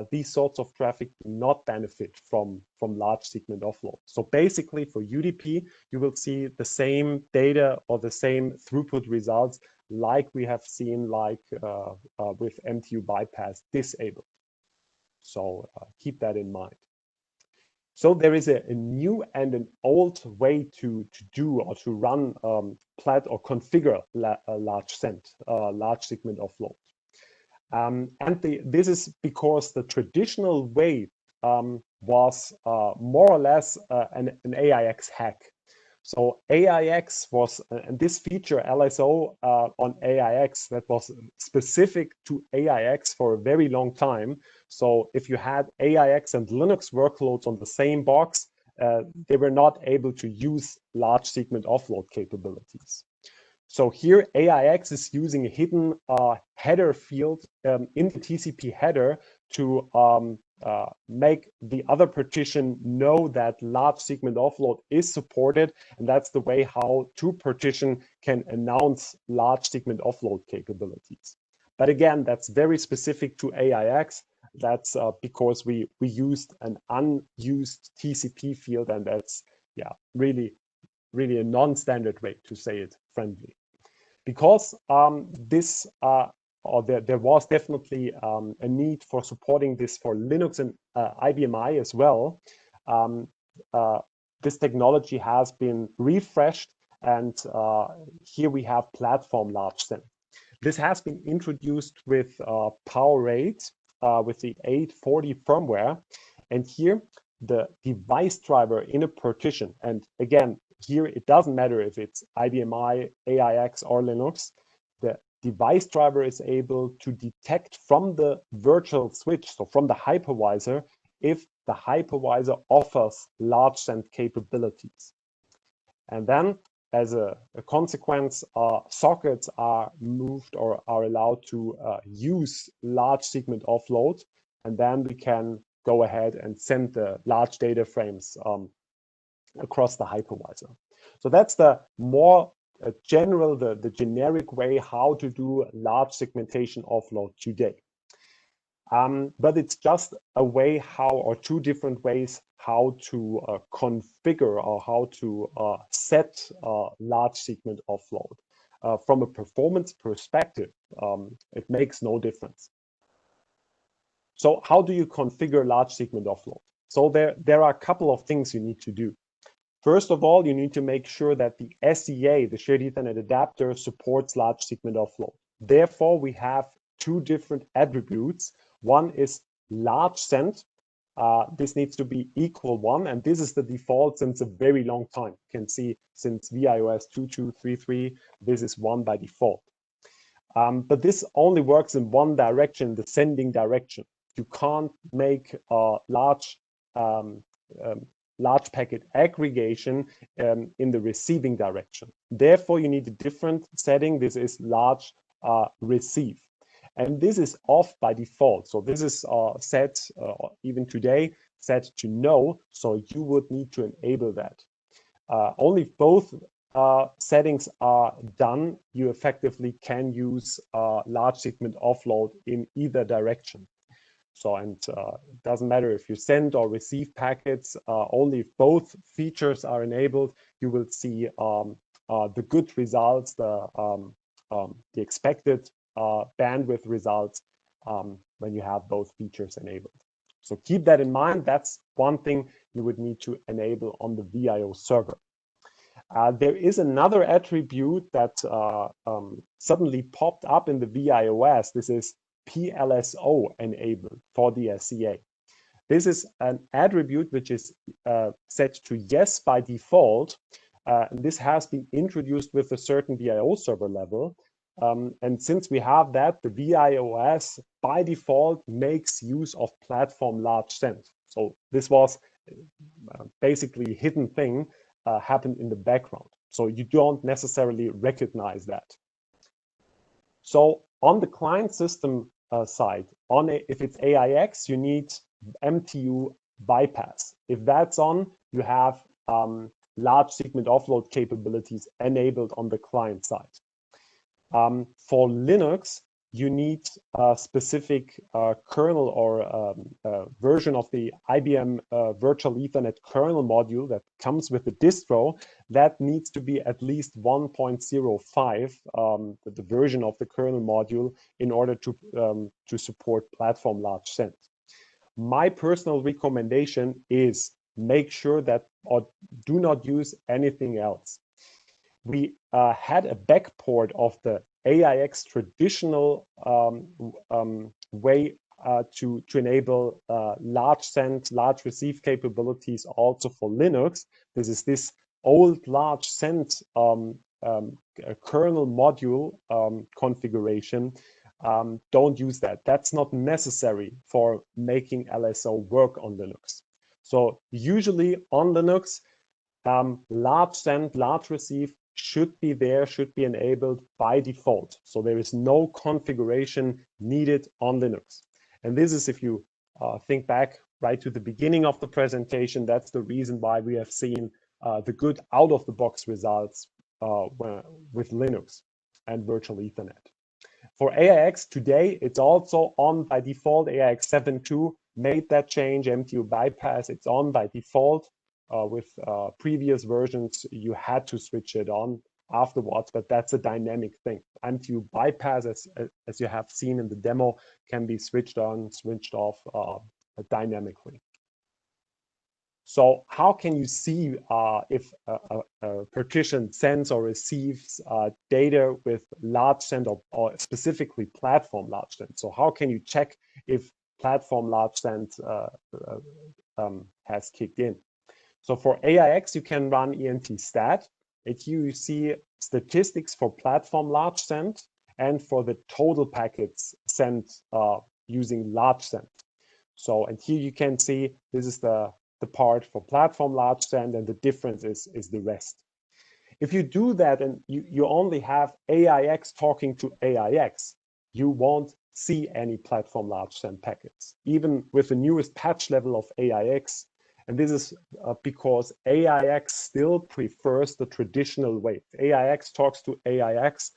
these sorts of traffic do not benefit from large segment offload. So basically for UDP, you will see the same data or the same throughput results like we have seen with MTU bypass disabled. So keep that in mind. So there is a new and an old way to do or to run configure a large segment offload. This is because the traditional way was more or less an AIX hack. So AIX was, and this feature LSO on AIX, that was specific to AIX for a very long time. So if you had AIX and Linux workloads on the same box, they were not able to use large segment offload capabilities. So here AIX is using a hidden header field in the TCP header to make the other partition know that large segment offload is supported, and that's the way how two partition can announce large segment offload capabilities. But again, that's very specific to AIX. That's because we used an unused TCP field, and that's really a non-standard way, to say it friendly. Because there was definitely a need for supporting this for Linux and IBMI as well. This technology has been refreshed, and here we have platform large send. This has been introduced with PowerAid, with the 840 firmware, and here the device driver in a partition, and again, here it doesn't matter if it's IBMI, AIX, or Linux. The device driver is able to detect from the virtual switch, so from the hypervisor, if the hypervisor offers large send capabilities. And then, as a consequence, sockets are moved or are allowed to use large segment offload, and then we can go ahead and send the large data frames across the hypervisor. So that's the more general, the generic way how to do large segmentation offload today. But it's just a way how, or two different ways how to configure or how to set large segment offload. From a performance perspective, it makes no difference. So how do you configure large segment offload? So there are a couple of things you need to do. First of all, you need to make sure that the SEA, the shared Ethernet adapter, supports large segment offload. Therefore, we have two different attributes. One is large send. This needs to be equal 1, and this is the default since a very long time. You can see since vIOS 2233, this is 1 by default. But this only works in one direction, the sending direction. You can't make large packet aggregation in the receiving direction. Therefore, you need a different setting. This is large receive. And this is off by default. So this is set, even today, set to no. So you would need to enable that. Only if both settings are done, you effectively can use large segment offload in either direction. So, and it doesn't matter if you send or receive packets, only if both features are enabled, you will see the good results, the expected bandwidth results when you have both features enabled. So keep that in mind. That's one thing you would need to enable on the VIO server. There is another attribute that suddenly popped up in the vIOS. This is PLSO enabled for the SEA. This is an attribute which is set to yes by default. And this has been introduced with a certain VIO server level. And since we have that, the vIOS by default makes use of platform large send. So this was basically a hidden thing happened in the background. So you don't necessarily recognize that. So on the client system side, if it's AIX, you need MTU bypass. If that's on, you have large segment offload capabilities enabled on the client side. For Linux, you need a specific kernel or version of the IBM Virtual Ethernet kernel module that comes with the distro that needs to be at least 1.05, the version of the kernel module, in order to support platform large send. My personal recommendation is make sure that or do not use anything else. We had a backport of the AIX traditional way to enable large send, large receive capabilities also for Linux. This is this old large send kernel module configuration. Don't use that. That's not necessary for making LSO work on Linux. So usually on Linux, large send, large receive should be there, should be enabled by default. So there is no configuration needed on Linux. And this is, if you think back right to the beginning of the presentation, that's the reason why we have seen the good out-of-the-box results with Linux and virtual Ethernet. For AIX today, it's also on by default. AIX 7.2 made that change, MTU bypass, it's on by default. With previous versions, you had to switch it on afterwards, but that's a dynamic thing. MTU bypass, as you have seen in the demo, can be switched on, switched off dynamically. So how can you see if a partition sends or receives data with large send or specifically platform large send? So how can you check if platform large send has kicked in? So for AIX, you can run ENT-STAT. And here you see statistics for platform large send and for the total packets sent using large send. So, and here you can see this is the part for platform large send, and the difference is the rest. If you do that and you only have AIX talking to AIX, you won't see any platform large send packets, even with the newest patch level of AIX. And this is because AIX still prefers the traditional way. If AIX talks to AIX,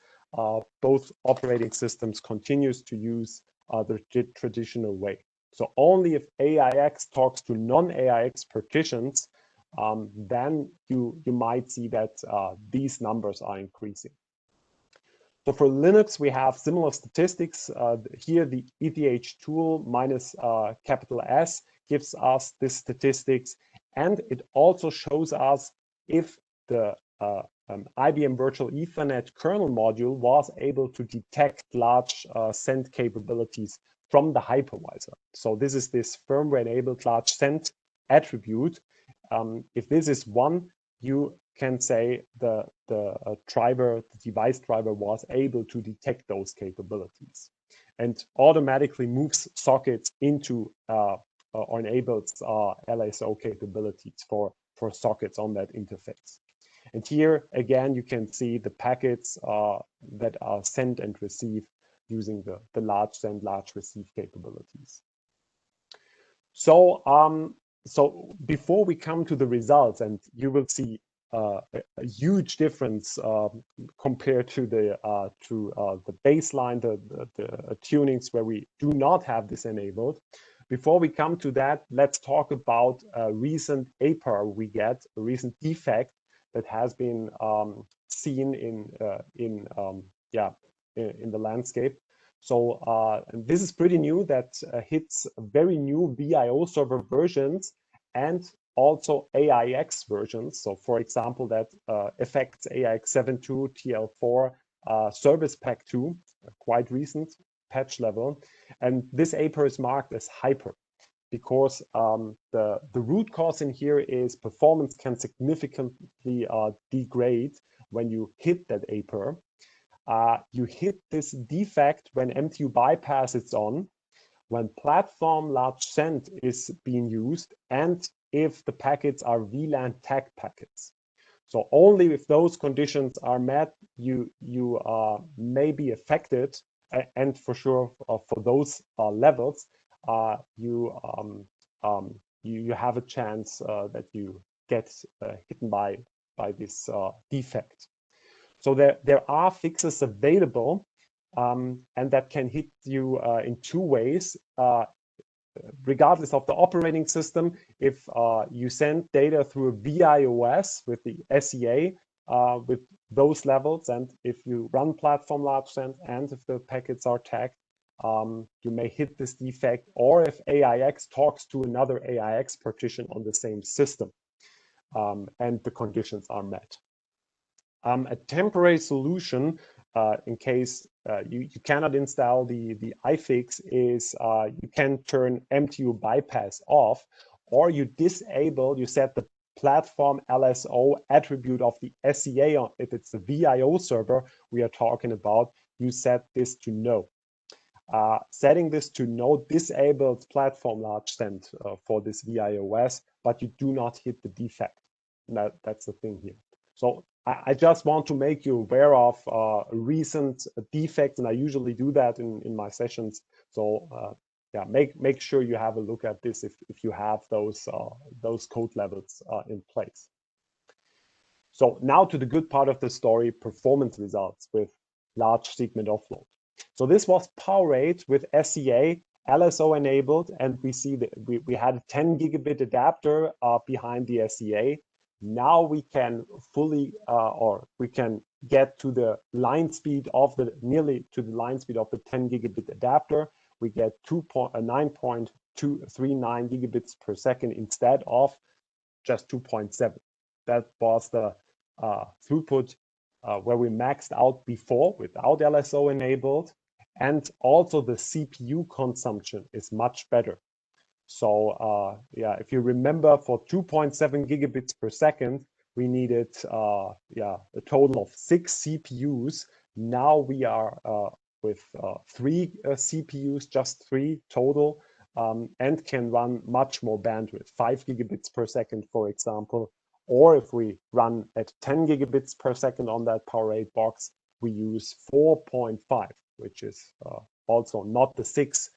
both operating systems continues to use the traditional way. So only if AIX talks to non-AIX partitions, then you might see that these numbers are increasing. So for Linux, we have similar statistics. Here, the ETH tool minus capital S gives us this statistics, and it also shows us if the IBM Virtual Ethernet kernel module was able to detect large send capabilities from the hypervisor. So this is this firmware-enabled large send attribute. If this is 1, you can say the device driver was able to detect those capabilities and automatically moves sockets into or enables LSO capabilities for sockets on that interface. And here, again, you can see the packets that are sent and received using the large send, large receive capabilities. So, so before we come to the results, and you will see a huge difference compared to the baseline, the tunings where we do not have this enabled. Before we come to that, let's talk about a recent APR we get, a recent defect that has been seen in the landscape. So and this is pretty new, that hits very new VIO server versions and also AIX versions. So for example, that affects AIX 7.2, TL4, Service Pack 2, quite recent patch level. And this APR is marked as hyper because the root cause in here is performance can significantly degrade when you hit that APR. You hit this defect when MTU bypass is on, when platform large send is being used, and if the packets are VLAN tagged packets. So only if those conditions are met, you may be affected, and for sure for those levels, you have a chance that you get hit by this defect. So there are fixes available, and that can hit you in 2 ways. Regardless of the operating system, if you send data through a VIOS with the SEA with those levels, and if you run platform large send, and if the packets are tagged, you may hit this defect, or if AIX talks to another AIX partition on the same system, and the conditions are met. A temporary solution in case you cannot install the iFix is you can turn MTU bypass off, or you set the platform LSO attribute of the SEA on, if it's the VIO server we are talking about, you set this to no. Setting this to no disables platform large send for this VIOS, but you do not hit the defect. That's the thing here. So I just want to make you aware of recent defects, and I usually do that in my sessions. So yeah, make sure you have a look at this if you have those code levels in place. So now to the good part of the story, performance results with large segment offload. So this was PowerAid with SEA, LSO enabled, and we see that we had a 10 gigabit adapter behind the SEA. Now we can fully, or we can get to the line speed of nearly to the line speed of the 10 gigabit adapter. We get 9.239 gigabits per second instead of just 2.7. That was the throughput where we maxed out before without LSO enabled, and also the CPU consumption is much better. So yeah, if you remember, for 2.7 gigabits per second, we needed a total of 6 CPUs. Now we are with 3 CPUs, just 3 total, and can run much more bandwidth, 5 gigabits per second, for example. Or if we run at 10 gigabits per second on that PowerAid box, we use 4.5, which is also not the 6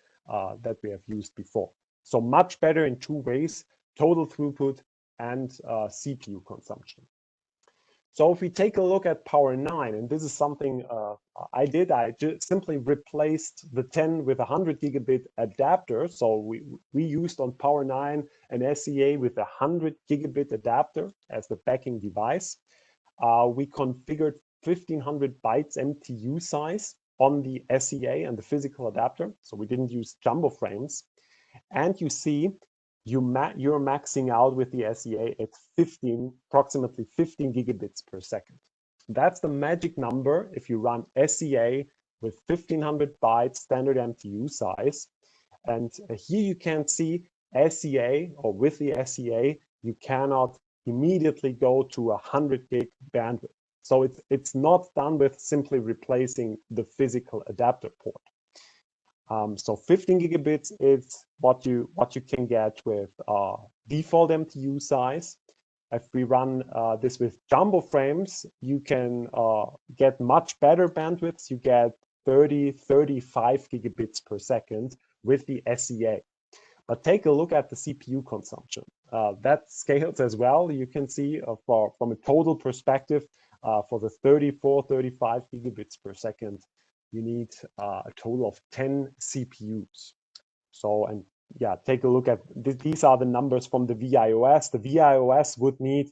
that we have used before. So much better in 2 ways, total throughput and CPU consumption. So if we take a look at Power 9, and this is something I just simply replaced the 10 with a 100 gigabit adapter. So we used on Power 9 an SEA with a 100 gigabit adapter as the backing device. We configured 1500 bytes MTU size on the SEA and the physical adapter. So we didn't use jumbo frames. And you see you're maxing out with the SEA at approximately 15 gigabits per second. That's the magic number if you run SEA with 1500 bytes standard MTU size. And here you can see SEA, or with the SEA, you cannot immediately go to 100 gig bandwidth. So it's not done with simply replacing the physical adapter port. So 15 gigabits is what you can get with default MTU size. If we run this with jumbo frames, you can get much better bandwidths. You get 35 gigabits per second with the SEA. But take a look at the CPU consumption. That scales as well. You can see from a total perspective, for the 35 gigabits per second, you need a total of 10 CPUs. So, and yeah, take a look at these are the numbers from the VIOS. The VIOS would need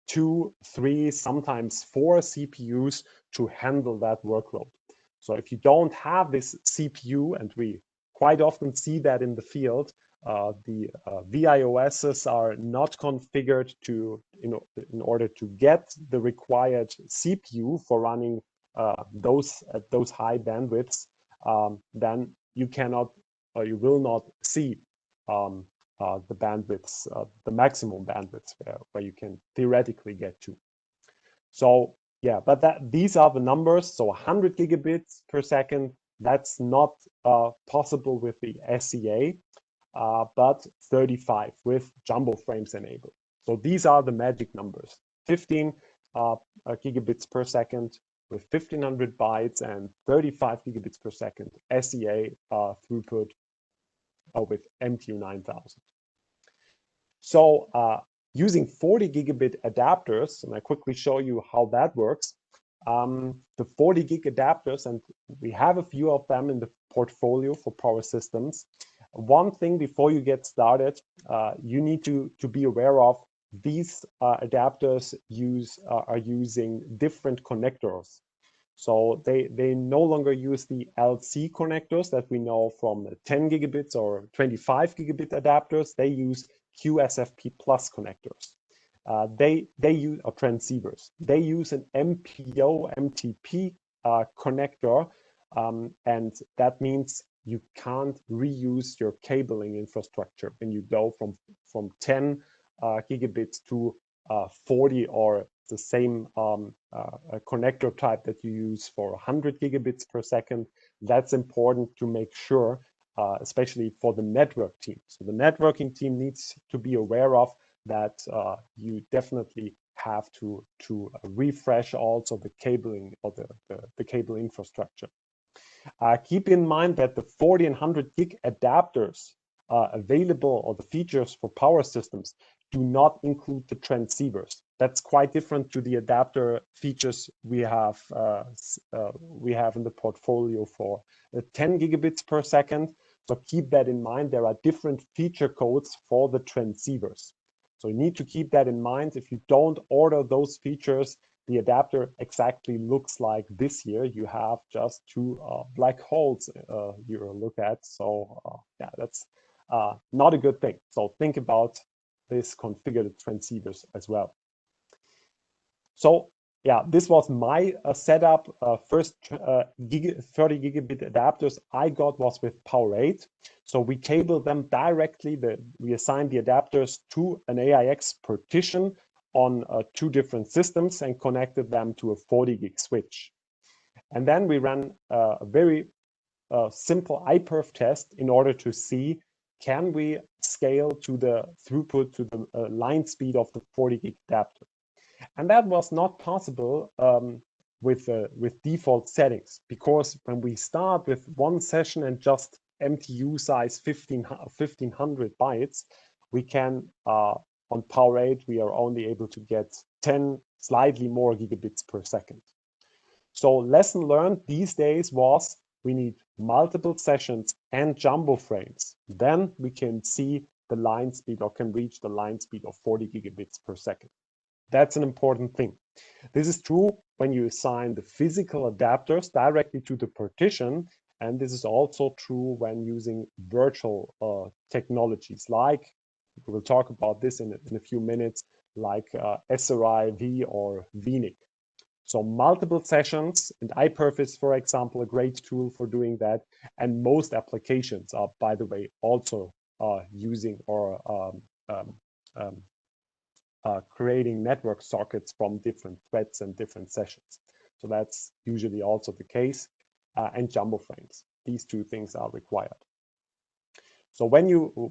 2, 3, sometimes 4 CPUs to handle that workload. So if you don't have this CPU, and we quite often see that in the field, the VIOSs are not configured to, in order to get the required CPU for running those high bandwidths, then you cannot, or you will not see the bandwidths, the maximum bandwidths where you can theoretically get to. So yeah, but these are the numbers. So 100 gigabits per second, that's not possible with the SEA, but 35 with jumbo frames enabled. So these are the magic numbers: 15 gigabits per second with 1500 bytes and 35 gigabits per second SEA throughput with MTU 9000. So using 40 gigabit adapters, and I quickly show you how that works. The 40 gig adapters, and we have a few of them in the portfolio for power systems. One thing before you get started, you need to be aware of: these adapters are using different connectors. So they no longer use the LC connectors that we know from 10 gigabits or 25 gigabit adapters. They use QSFP plus connectors. They use transceivers. They use an MPO MTP connector, and that means you can't reuse your cabling infrastructure when you go from 10 gigabits to 40, or the same connector type that you use for 100 gigabits per second. That's important to make sure, especially for the network team. So the networking team needs to be aware of that. You definitely have to refresh also the cabling, or the cable infrastructure. Keep in mind that the 40 and 100 gig adapters available, or the features for power systems, do not include the transceivers. That's quite different to the adapter features we have in the portfolio for 10 gigabits per second. So keep that in mind. There are different feature codes for the transceivers. So you need to keep that in mind. If you don't order those features, the adapter exactly looks like this here. You have just two black holes you look at. So yeah, that's not a good thing. So think about this configured transceivers as well. So yeah, this was my setup. First 30 gigabit adapters I got was with Power8. So we cabled them directly. We assigned the adapters to an AIX partition on 2 different systems and connected them to a 40 gig switch. And then we ran a very simple iPerf test in order to see, can we scale to the throughput, to the line speed of the 40 gig adapter. And that was not possible with default settings, because when we start with one session and just MTU size 1500 bytes, we can, on Power8, we are only able to get 10, slightly more gigabits per second. So lesson learned these days was, we need multiple sessions and jumbo frames. Then we can see the line speed, or can reach the line speed of 40 gigabits per second. That's an important thing. This is true when you assign the physical adapters directly to the partition. And this is also true when using virtual technologies, like we will talk about this in a few minutes, like SR-IOV or vNIC. So multiple sessions, and hypervisor, for example, a great tool for doing that. And most applications are, by the way, also using or creating network sockets from different threads and different sessions. So that's usually also the case. And jumbo frames. These two things are required. So when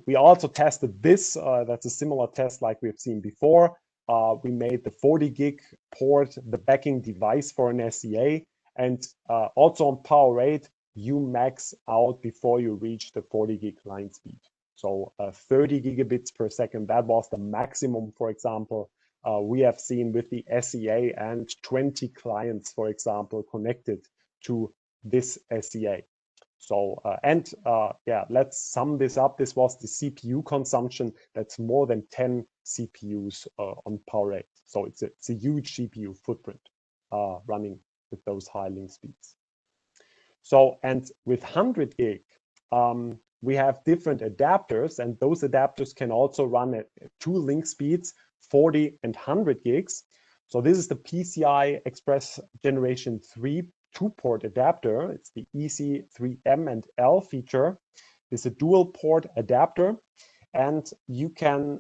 we also tested this, that's a similar test like we've seen before. We made the 40 gig port the backing device for an SCA, and also on power rate, you max out before you reach the 40 gig line speed. So 30 gigabits per second, that was the maximum, for example, we have seen with the SCA, and 20 clients, for example, connected to this SCA. So, yeah, let's sum this up. This was the CPU consumption. That's more than 10 CPUs on power rate. So it's a huge CPU footprint running with those high link speeds. So, and with 100 gig, we have different adapters, and those adapters can also run at 2 link speeds, 40 and 100 gigs. So this is the PCI Express Generation 3 2-port adapter. It's the EC3M and L feature. It's a dual port adapter, and you can,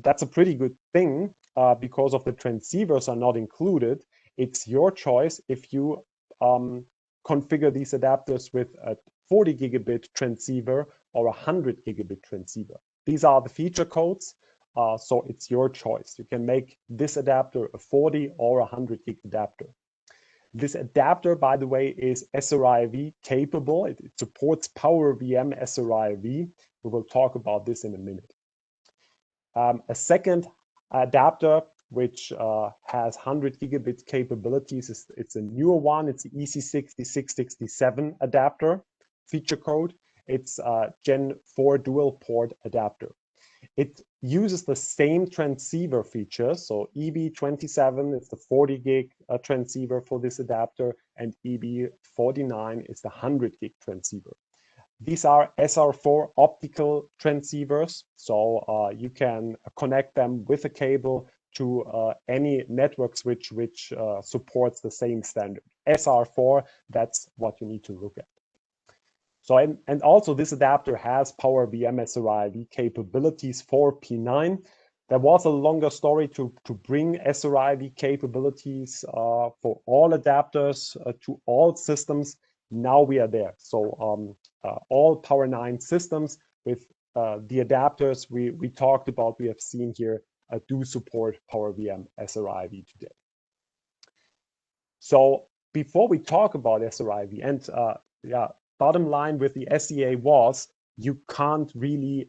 that's a pretty good thing because of the transceivers are not included. It's your choice if you configure these adapters with a 40 gigabit transceiver or a 100 gigabit transceiver. These are the feature codes. So it's your choice. You can make this adapter a 40 or a 100 gig adapter. This adapter, by the way, is SR-IOV capable. It supports PowerVM SR-IOV. We will talk about this in a minute. A second adapter, which has 100 gigabit capabilities, it's a newer one. It's the EC60667 adapter feature code. It's Gen 4 dual port adapter. It uses the same transceiver features. So EB27 is the 40 gig transceiver for this adapter, and EB49 is the 100 gig transceiver. These are SR4 optical transceivers, so you can connect them with a cable to any network switch which supports the same standard. SR4, that's what you need to look at. So, and also this adapter has PowerVM SR-IOV capabilities for P9. There was a longer story to bring SR-IOV capabilities for all adapters to all systems. Now we are there. So all Power9 systems with the adapters we talked about, we have seen here, do support PowerVM SR-IOV today. So before we talk about SR-IOV, and yeah, bottom line with the SCA was you can't really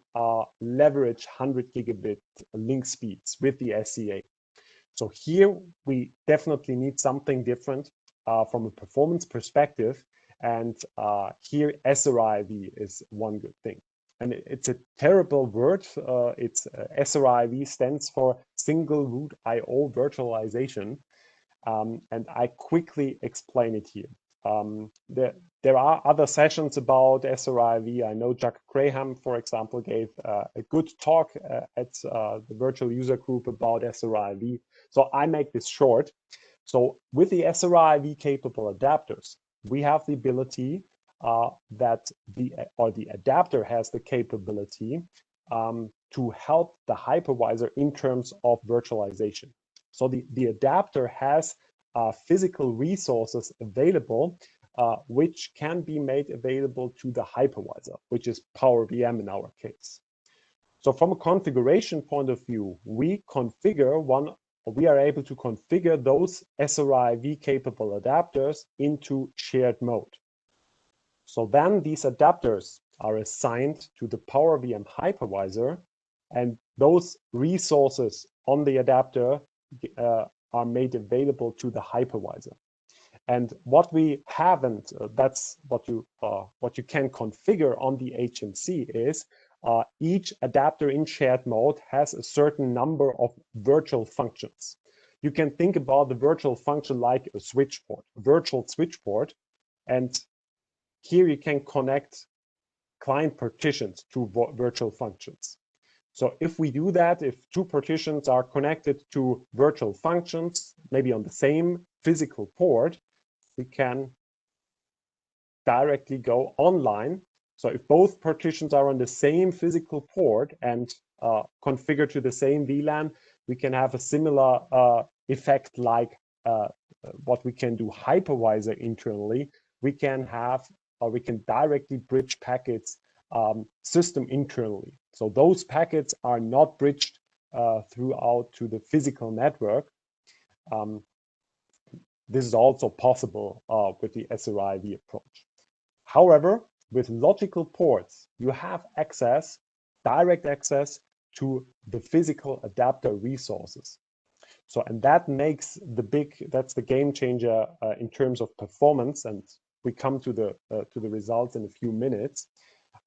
leverage 100 gigabit link speeds with the SCA. So here we definitely need something different from a performance perspective. And here SR-IOV is one good thing. And it's a terrible word. It's SR-IOV stands for Single Root I/O Virtualization. And I quickly explain it here. There are other sessions about SR-IOV. I know Jack Graham, for example, gave a good talk at the virtual user group about SR-IOV. So I make this short. So with the SR-IOV capable adapters, we have the ability that the adapter has the capability to help the hypervisor in terms of virtualization. So the adapter has physical resources available, which can be made available to the hypervisor, which is PowerVM in our case. So from a configuration point of view, we are able to configure those SR-IOV capable adapters into shared mode. So then these adapters are assigned to the PowerVM hypervisor, and those resources on the adapter are made available to the hypervisor. And what we haven't, that's what you can configure on the HMC is each adapter in shared mode has a certain number of virtual functions. you can think about the virtual function like a switch port, a virtual switch port. And here you can connect client partitions to virtual functions. So if we do that, if two partitions are connected to virtual functions, maybe on the same physical port, we can directly go online. So if both partitions are on the same physical port and configured to the same VLAN, we can have a similar effect like what we can do hypervisor internally. We can have, or we can directly bridge packets system internally. So those packets are not bridged throughout to the physical network. This is also possible with the SR-IOV approach. However, with logical ports, you have access, direct access to the physical adapter resources. So, and that makes that's the game changer in terms of performance. And we come to the results in a few minutes.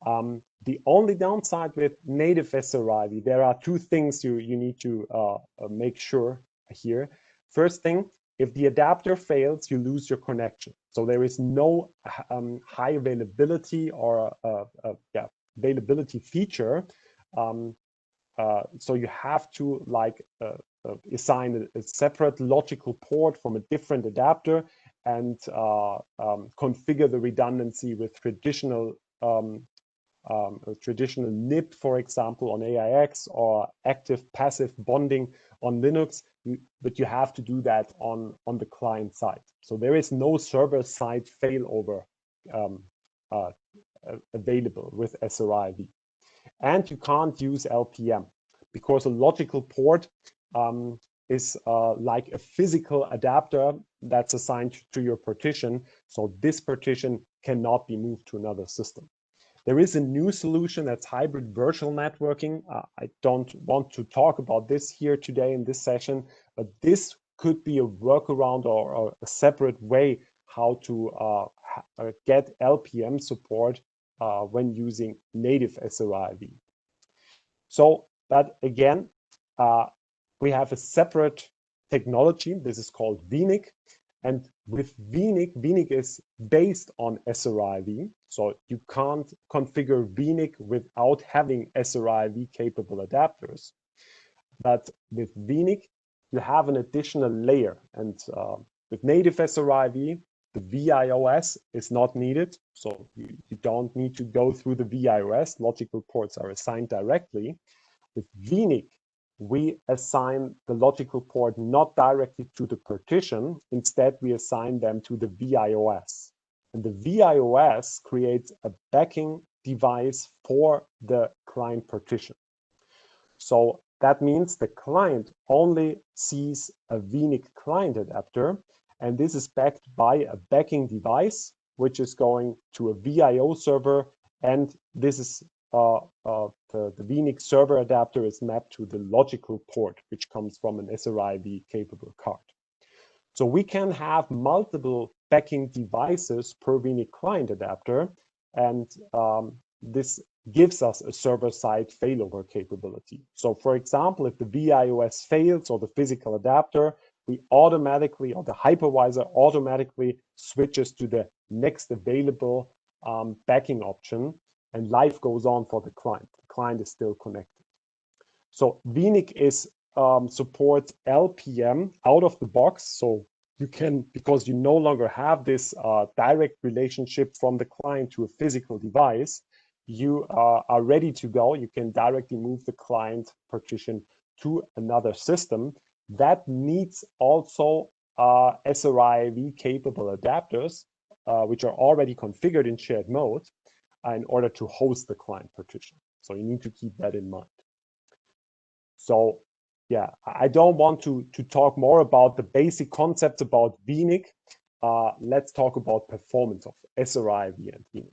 The only downside with native SR-IOV, there are two things you need to make sure here. First thing, if the adapter fails, you lose your connection. So there is no high availability or availability feature. So you have to like assign a separate logical port from a different adapter and configure the redundancy with traditional NIP, for example, on AIX, or active-passive bonding on Linux, but you have to do that on the client side. So there is no server-side failover available with SR-IOV. And you can't use LPM because a logical port is like a physical adapter that's assigned to your partition. So this partition cannot be moved to another system. There is a new solution that's hybrid virtual networking. I don't want to talk about this here today in this session, but this could be a workaround or a separate way how to get LPM support when using native SR-IOV. So, but again, we have a separate technology. This is called vNIC. And with vNIC, vNIC is based on SR-IOV. So you can't configure vNIC without having SR-IOV capable adapters. But with vNIC, you have an additional layer. And with native SR-IOV, the VIOS is not needed. So you don't need to go through the VIOS. Logical ports are assigned directly. With vNIC, we assign the logical port not directly to the partition. Instead, we assign them to the VIOS. And the VIOS creates a backing device for the client partition. So that means the client only sees a vNIC client adapter, and this is backed by a backing device, which is going to a VIO server, and this is the vNIC server adapter is mapped to the logical port, which comes from an SR-IOV capable card. So we can have multiple backing devices per vNIC client adapter, and this gives us a server-side failover capability. So for example, if the VIOS fails or the physical adapter, we automatically, or the hypervisor automatically switches to the next available backing option, and life goes on for the client. The client is still connected. So vNIC supports LPM out of the box. So you can, because you no longer have this direct relationship from the client to a physical device, you are ready to go. You can directly move the client partition to another system. That needs also SR-IOV capable adapters, which are already configured in shared mode, in order to host the client partition. So you need to keep that in mind. So yeah, I don't want to talk more about the basic concepts about vNIC. Let's talk about performance of SR-IOV and vNIC.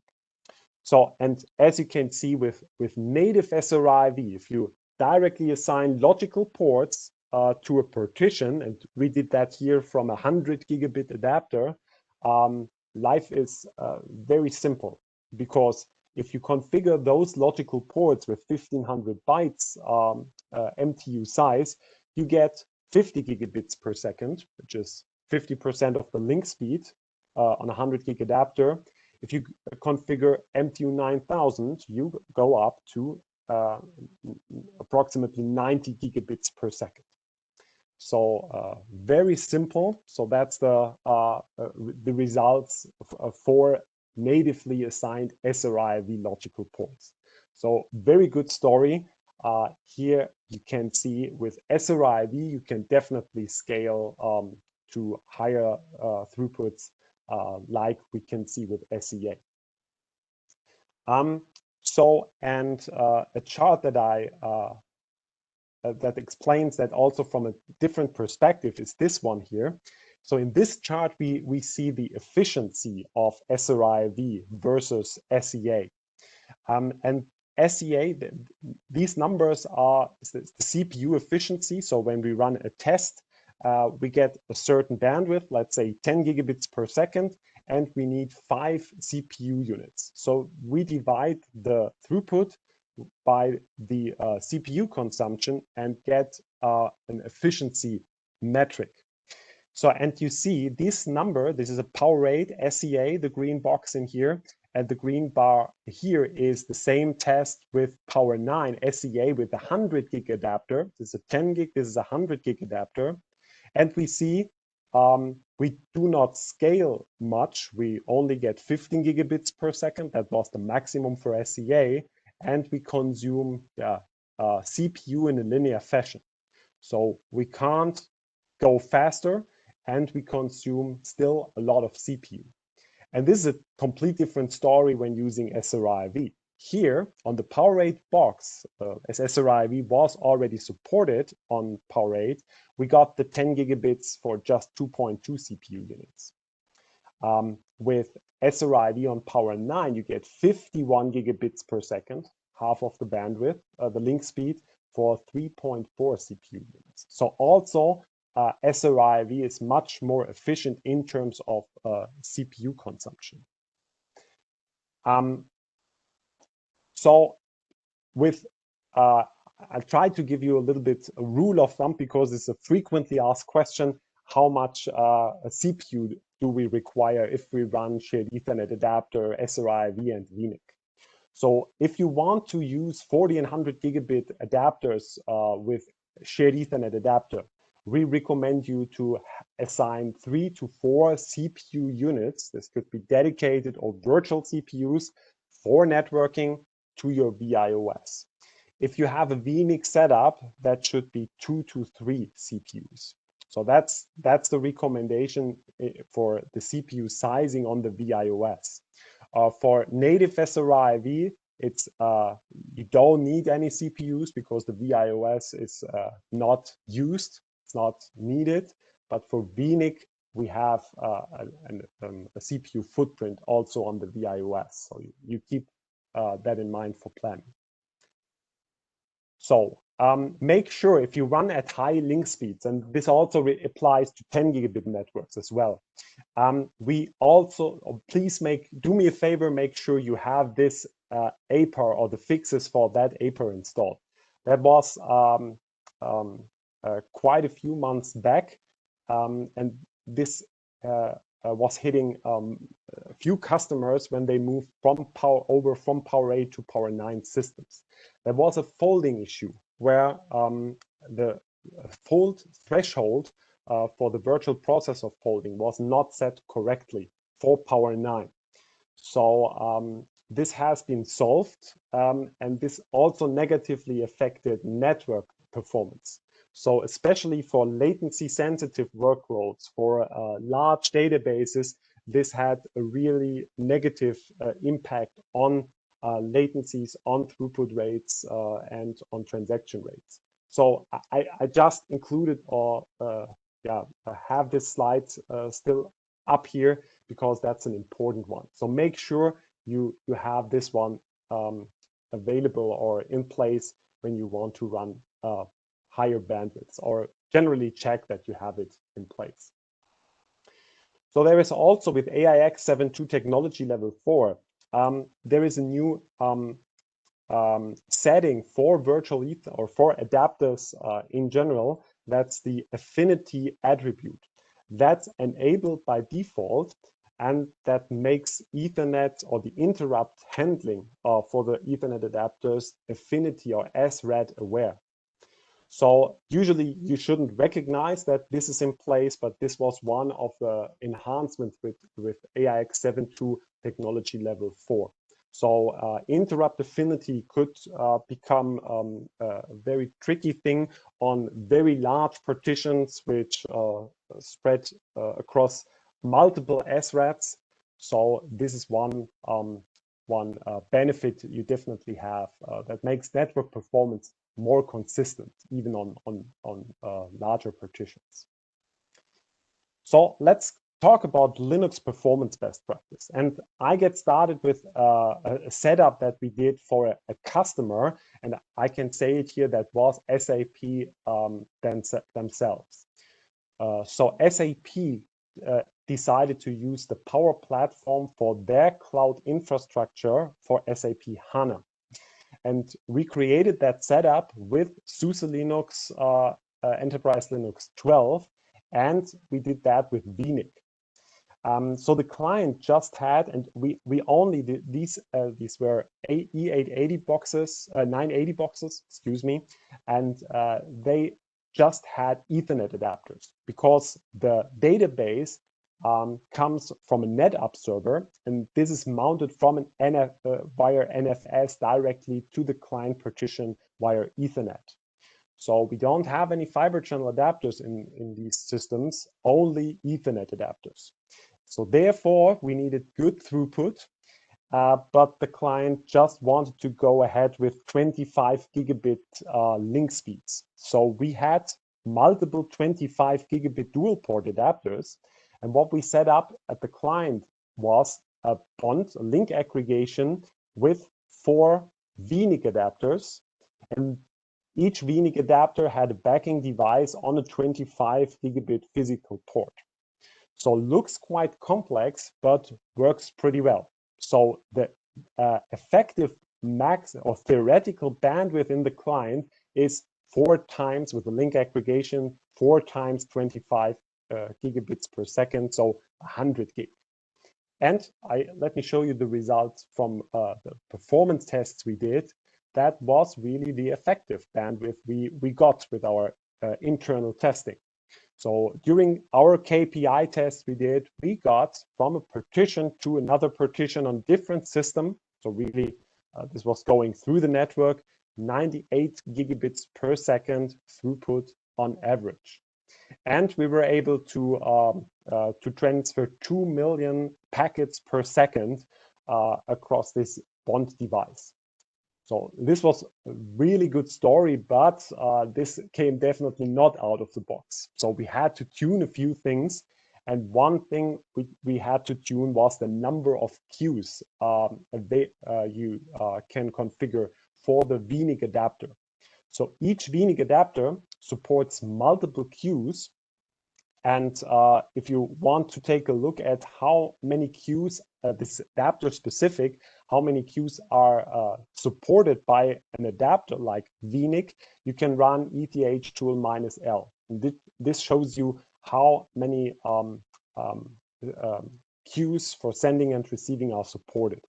So, and as you can see with native SR-IOV, if you directly assign logical ports to a partition, and we did that here from a 100 gigabit adapter, life is very simple. Because if you configure those logical ports with 1500 bytes MTU size, you get 50 gigabits per second, which is 50% of the link speed on a 100 gig adapter. If you configure MTU 9000, you go up to approximately 90 gigabits per second. So very simple. So that's the results for natively assigned SR-IOV logical ports. So very good story. Here you can see with SR-IOV, you can definitely scale to higher throughputs like we can see with SEA. A chart that that explains that also from a different perspective is this one here. So in this chart, we see the efficiency of SR-IOV versus SEA. And SEA, these numbers are the CPU efficiency. So when we run a test, we get a certain bandwidth, let's say 10 gigabits per second, and we need 5 CPU units. So we divide the throughput by the CPU consumption and get an efficiency metric. So, and you see this number, this is a power rate, SEA, the green box in here, and the green bar here is the same test with Power 9, SEA with a 100 gig adapter. This is a 10 gig, this is a 100 gig adapter. And we see we do not scale much. We only get 15 gigabits per second. That was the maximum for SEA. And we consume CPU in a linear fashion. So we can't go faster, and we consume still a lot of CPU. And this is a complete different story when using SR-IOV. Here on the power rate box, as SR-IOV was already supported on power 8, we got the 10 gigabits for just 2.2 CPU units. With SR-IOV on power 9, you get 51 gigabits per second, half of the bandwidth, the link speed for 3.4 CPU units. So also SR-IOV is much more efficient in terms of CPU consumption. So with, I'll try to give you a little bit a rule of thumb because it's a frequently asked question, how much CPU do we require if we run shared Ethernet adapter, SR-IOV, and vNIC? So if you want to use 40 and 100 gigabit adapters with shared Ethernet adapter, we recommend you to assign 3 to 4 CPU units. This could be dedicated or virtual CPUs for networking to your VIOS. If you have a vNIC setup, that should be 2 to 3 CPUs. So that's the recommendation for the CPU sizing on the VIOS. For native SR-IOV, it's you don't need any CPUs because the VIOS is not used. It's not needed, but for vNIC, we have a CPU footprint also on the VIOS. So you keep that in mind for planning. So make sure if you run at high link speeds, and this also applies to 10 gigabit networks as well. We also, please do me a favor, make sure you have this APR or the fixes for that APR installed. That was quite a few months back, and this was hitting a few customers when they moved from Power 8 to Power 9 systems. There was a folding issue where the fold threshold for the virtual processor folding was not set correctly for Power 9. So this has been solved, and this also negatively affected network performance. So especially for latency sensitive workloads, for large databases, this had a really negative impact on latencies, on throughput rates, and on transaction rates. So I just included or have this slide still up here because that's an important one. So make sure you have this one available or in place when you want to run higher bandwidths, or generally check that you have it in place. So there is also with AIX 7.2 technology level 4, there is a new setting for virtual Ethernet or for adapters in general that's the affinity attribute. That's enabled by default, and that makes Ethernet or the interrupt handling for the Ethernet adapters affinity or SR-IOV aware. So usually you shouldn't recognize that this is in place, but this was one of the enhancements with AIX7.2 technology level 4. So interrupt affinity could become a very tricky thing on very large partitions which spread across multiple SRATs. So this is one benefit you definitely have that makes network performance more consistent, even on larger partitions. So let's talk about Linux performance best practice. And I get started with a setup that we did for a customer, and I can say it here, that was SAP themselves. So SAP decided to use the Power Platform for their cloud infrastructure for SAP HANA. And we created that setup with SUSE Linux, Enterprise Linux 12, and we did that with vNIC. So the client just had, and we only did these were E880 boxes, 980 boxes, excuse me, and they just had Ethernet adapters because the database comes from a NetApp server, and this is mounted from an via NFS directly to the client partition via Ethernet. So we don't have any fiber channel adapters in these systems, only Ethernet adapters. So therefore, we needed good throughput, but the client just wanted to go ahead with 25 gigabit link speeds. So we had multiple 25 gigabit dual port adapters. And what we set up at the client was a bond, a link aggregation with 4 vNIC adapters. And each vNIC adapter had a backing device on a 25 gigabit physical port. So looks quite complex, but works pretty well. So the effective max or theoretical bandwidth in the client is 4 times with the link aggregation, 4 times 25 gigabits per second, so 100 gig. And let me show you the results from the performance tests we did. That was really the effective bandwidth we got with our internal testing. So during our KPI test we got from a partition to another partition on different system. So really, this was going through the network, 98 gigabits per second throughput on average. And we were able to transfer 2 million packets per second across this bond device. So this was a really good story, but this came definitely not out of the box. So we had to tune a few things. And one thing we had to tune was the number of queues you can configure for the vNIC adapter. So each vNIC adapter supports multiple queues. And if you want to take a look at how many queues, this adapter specific, how many queues are supported by an adapter like vNIC, you can run ETH tool -L. And this shows you how many queues for sending and receiving are supported.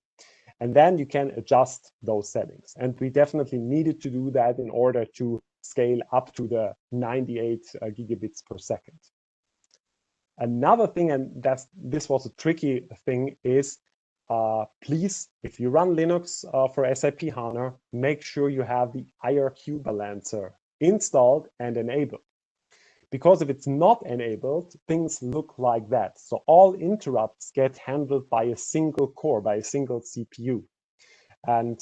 And then you can adjust those settings. And we definitely needed to do that in order to scale up to the 98 gigabits per second. Another thing, and this was a tricky thing, is please, if you run Linux for SAP HANA, make sure you have the IRQ balancer installed and enabled. Because if it's not enabled, things look like that. So all interrupts get handled by a single core, by a single CPU. And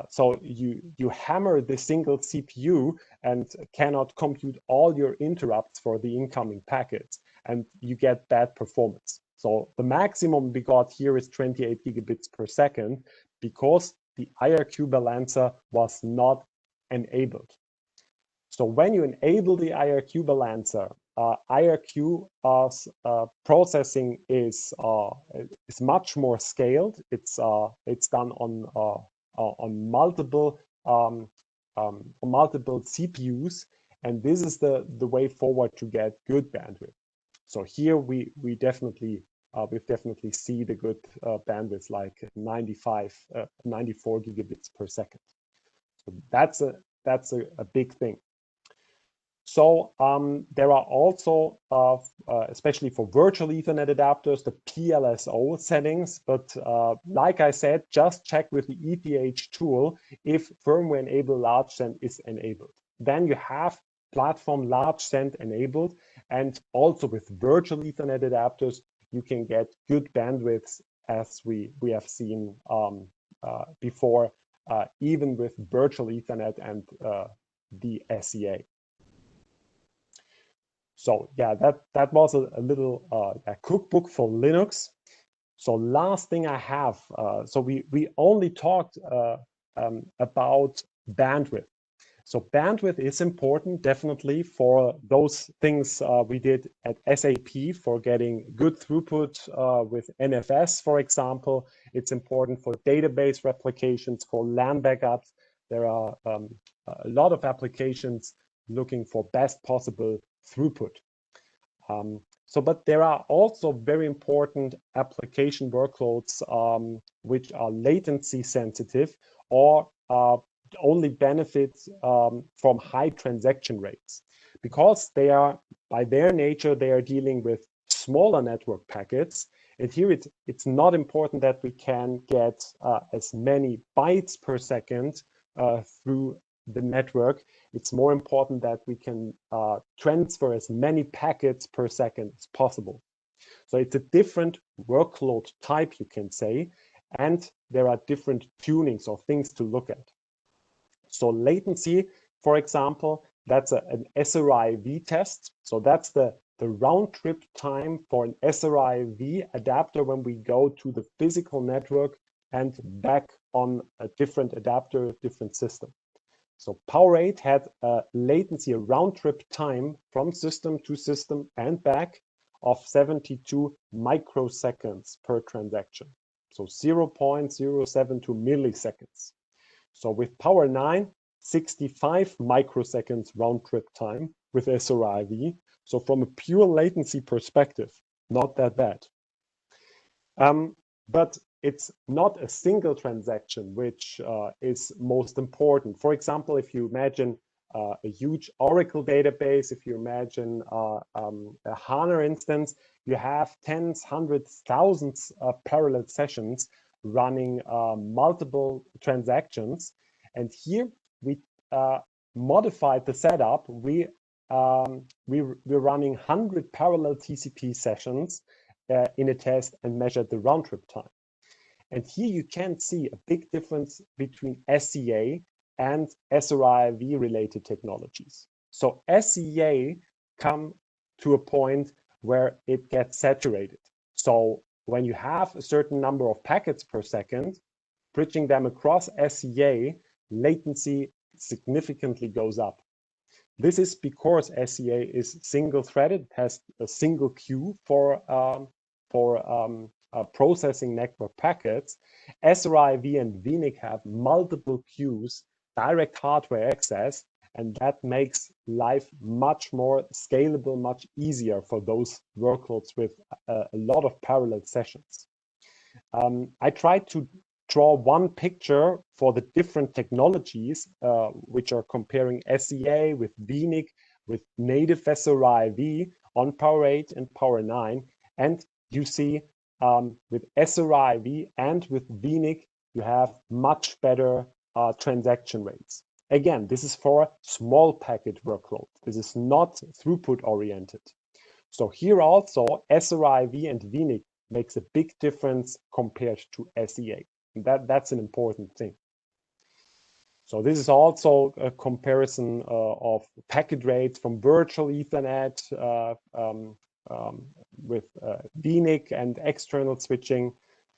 so you hammer the single CPU and cannot compute all your interrupts for the incoming packets, and you get bad performance. So the maximum we got here is 28 gigabits per second because the IRQ balancer was not enabled. So when you enable the IRQ balancer, IRQ processing is much more scaled. It's done on multiple CPUs, And this is the way forward to get good bandwidth. So here we definitely see the good bandwidth, like 94 gigabits per second. So that's a big thing. So there are also, especially for virtual Ethernet adapters, the PLSO settings. But like I said, just check with the ETH tool if firmware enable large send is enabled. Then you have platform large send enabled, and also with virtual Ethernet adapters, you can get good bandwidths, as we have seen before, even with virtual Ethernet and the SEA. So yeah, that was a little a cookbook for Linux. So last thing I have, so we only talked about bandwidth. So bandwidth is important, definitely, for those things we did at SAP for getting good throughput with NFS, for example. It's important for database replications, for LAN backups. There are a lot of applications looking for best possible throughput. But there are also very important application workloads which are latency sensitive or only benefit from high transaction rates, because they are, by their nature, they are dealing with smaller network packets. And here it's not important that we can get as many bytes per second through the network. It's more important that we can transfer as many packets per second as possible. So it's a different workload type, you can say, and there are different tunings or things to look at. So latency, for example, that's an SR-IOV test. So that's the round trip time for an SR-IOV adapter when we go to the physical network and back on a different adapter, different system. So Power8 had a latency, a round trip time from system to system and back of 72 microseconds per transaction. So 0.072 milliseconds. So with Power9, 65 microseconds round trip time with SR-IOV. So from a pure latency perspective, not that bad. But it's not a single transaction which is most important. For example, if you imagine a huge Oracle database, if you imagine a HANA instance, you have tens, hundreds, thousands of parallel sessions running multiple transactions. And here we modified the setup. We're running 100 parallel TCP sessions in a test and measured the round trip time. And here you can see a big difference between SEA and SR-IOV related technologies. So SEA come to a point where it gets saturated. So when you have a certain number of packets per second, bridging them across SEA, latency significantly goes up. This is because SEA is single-threaded, has a single queue for processing network packets. SR-IOV and vNIC have multiple queues, direct hardware access, and that makes life much more scalable, much easier for those workloads with a lot of parallel sessions. I tried to draw one picture for the different technologies, which are comparing SEA with vNIC, with native SR-IOV on Power8 and Power9. And you see with SR-IOV and with vNIC, you have much better transaction rates. Again, this is for small packet workload. This is not throughput oriented. So here also SR-IOV and vNIC makes a big difference compared to SEA. That's an important thing. So this is also a comparison of packet rates from virtual Ethernet with vNIC and external switching.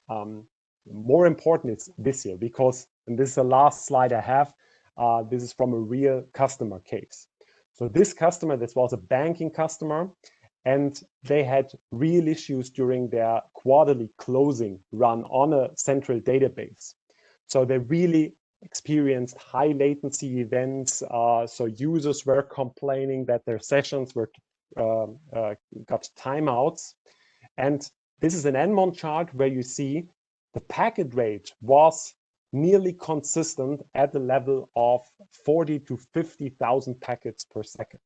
More important is this here, because, and this is the last slide I have, this is from a real customer case. So this customer, this was a banking customer, and they had real issues during their quarterly closing run on a central database. So they really experienced high latency events. So users were complaining that their sessions were got timeouts. And this is an Nmon chart where you see the packet rate was nearly consistent at the level of 40 to 50,000 packets per second.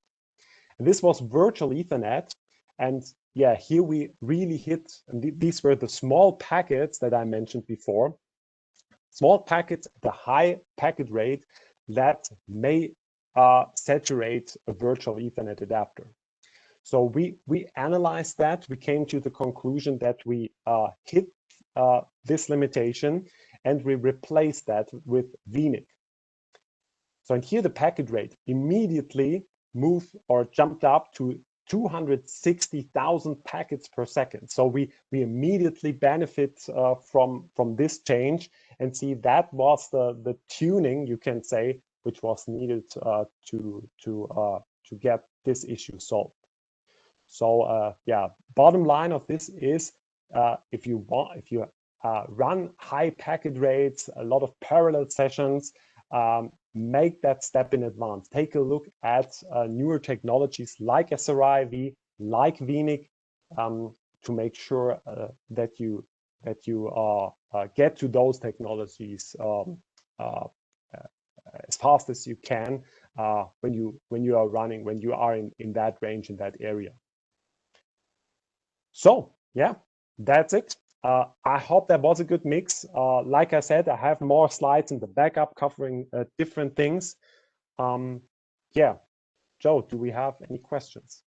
And this was virtual Ethernet. And yeah, here we really hit, and these were the small packets that I mentioned before. Small packets at a high packet rate that may saturate a virtual Ethernet adapter. So we analyzed that. We came to the conclusion that we hit this limitation, and we replaced that with vNIC. So and here the packet rate immediately moved or jumped up to 260,000 packets per second. So we immediately benefit from this change, and see that was the tuning, you can say, which was needed to get this issue solved. So yeah, bottom line of this is if you run high packet rates, a lot of parallel sessions, make that step in advance. Take a look at newer technologies like SR-IOV, like vNIC, to make sure that you get to those technologies as fast as you can when you are in that range, in that area. So yeah, that's it. I hope that was a good mix. Like I said, I have more slides in the backup covering different things. Yeah, Joe, do we have any questions?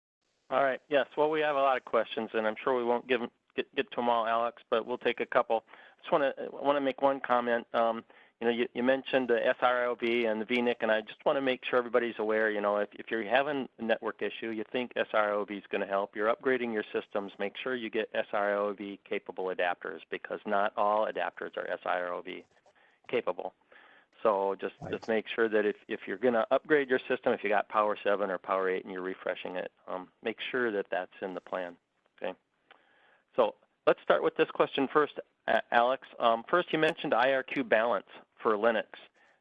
All right. Yes. Well, we have a lot of questions, and I'm sure we won't get to them all, Alex, but we'll take a couple. I want to make one comment. You know, you mentioned the SR-IOV and the vNIC, and I just want to make sure everybody's aware, you know, if you're having a network issue, you think SR-IOV is going to help, you're upgrading your systems, make sure you get SR-IOV capable adapters, because not all adapters are SR-IOV capable. So just make sure that if you're going to upgrade your system, if you got Power 7 or Power 8 and you're refreshing it, make sure that that's in the plan. Okay. So let's start with this question first, Alex. First, you mentioned IRQ balance for Linux.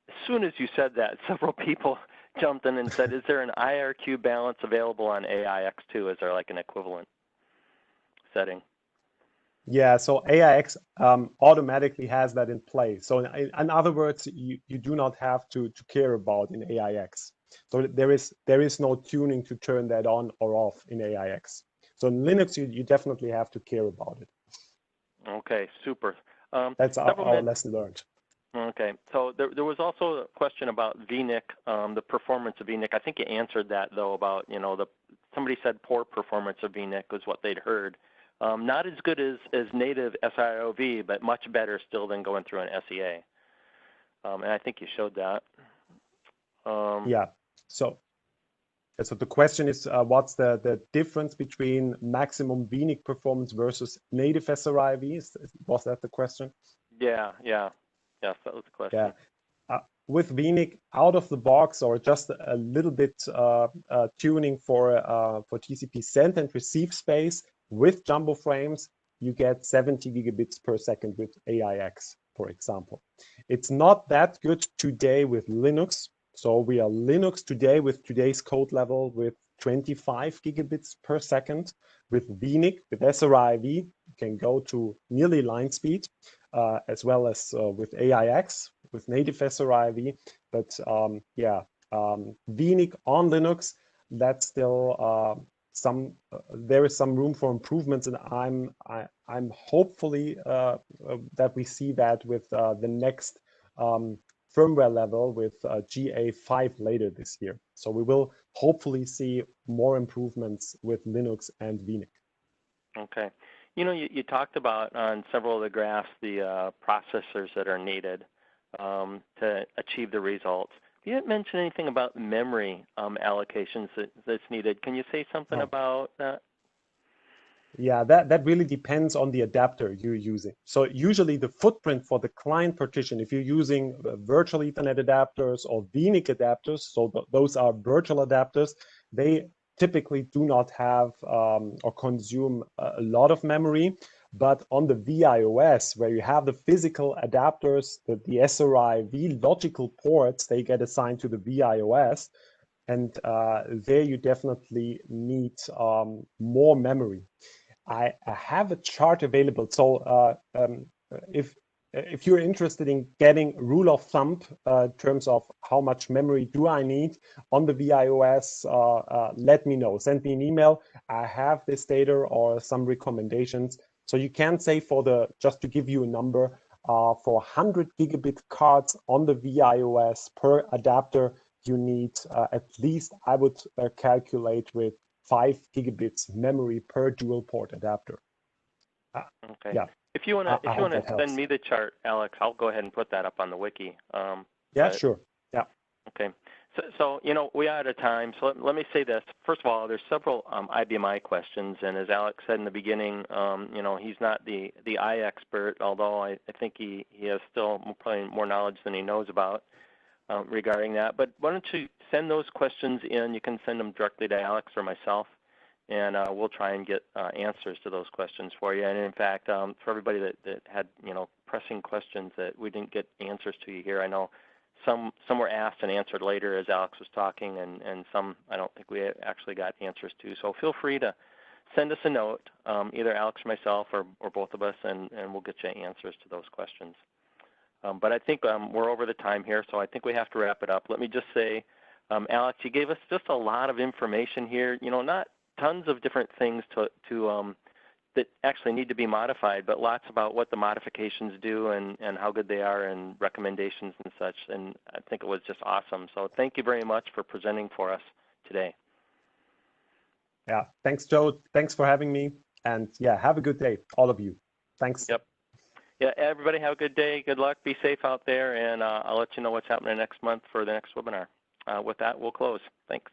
As soon as you said that, several people jumped in and said, is there an IRQ balance available on AIX2? Is there like an equivalent setting? Yeah, so AIX automatically has that in place. So in other words, you do not have to care about in AIX. So there is no tuning to turn that on or off in AIX. So in Linux, you definitely have to care about it. Okay, super. That's our lesson learned. Okay, so there was also a question about vNIC, the performance of vNIC. I think you answered that though about, you know, somebody said poor performance of vNIC was what they'd heard. Not as good as native SR-IOV, but much better still than going through an SEA. And I think you showed that. Yeah, so the question is, what's the difference between maximum vNIC performance versus native SR-IOV? Was that the question? Yeah. Yes, that was the question. Yeah. With vNIC out of the box, or just a little bit tuning for TCP send and receive space with jumbo frames, you get 70 gigabits per second with AIX, for example. It's not that good today with Linux. So we are Linux today with today's code level with 25 gigabits per second. With vNIC, with SR-IOV, you can go to nearly line speed, as well as with AIX, with native SR-IOV. But yeah, vNIC on Linux, that's still there is some room for improvements, and I'm hopefully that we see that with the next firmware level with GA5 later this year. So we will hopefully see more improvements with Linux and vNIC. Okay. You know, you talked about on several of the graphs the processors that are needed to achieve the results. You didn't mention anything about memory allocations that's needed. Can you say something about that? Yeah, that really depends on the adapter you're using. So usually the footprint for the client partition, if you're using virtual Ethernet adapters or vNIC adapters, so those are virtual adapters, they typically do not have or consume a lot of memory. But on the vIOS, where you have the physical adapters, the SR-IOV logical ports, they get assigned to the vIOS. And there you definitely need more memory. I have a chart available. So if you're interested in getting rule of thumb in terms of how much memory do I need on the vIOS, let me know. Send me an email. I have this data or some recommendations. So you can say just to give you a number, for 100 gigabit cards on the vIOS per adapter, you need at least, I would calculate with 5 gigabits memory per dual port adapter. Okay. Yeah. If you want to send me the chart, Alex, I'll go ahead and put that up on the wiki. Yeah, sure. Yeah. Okay. So you know, we are out of time. So let me say this. First of all, there's several IBMI questions, and as Alex said in the beginning, you know, he's not the I expert, although I think he has still probably more knowledge than he knows about regarding that. But why don't you send those questions in? You can send them directly to Alex or myself, and we'll try and get answers to those questions for you. And in fact, for everybody that had, you know, pressing questions that we didn't get answers to you here, I know some were asked and answered later as Alex was talking, and some I don't think we actually got answers to. So feel free to send us a note, either Alex or myself or both of us, and we'll get you answers to those questions. But I think we're over the time here, so I think we have to wrap it up. Let me just say, Alex, you gave us just a lot of information here. You know, not tons of different things that actually need to be modified, but lots about what the modifications do and how good they are and recommendations and such. And I think it was just awesome. So thank you very much for presenting for us today. Yeah, thanks, Joe. Thanks for having me. And yeah, have a good day, all of you. Thanks. Yep. Yeah, everybody have a good day. Good luck. Be safe out there. And I'll let you know what's happening next month for the next webinar. With that, we'll close. Thanks.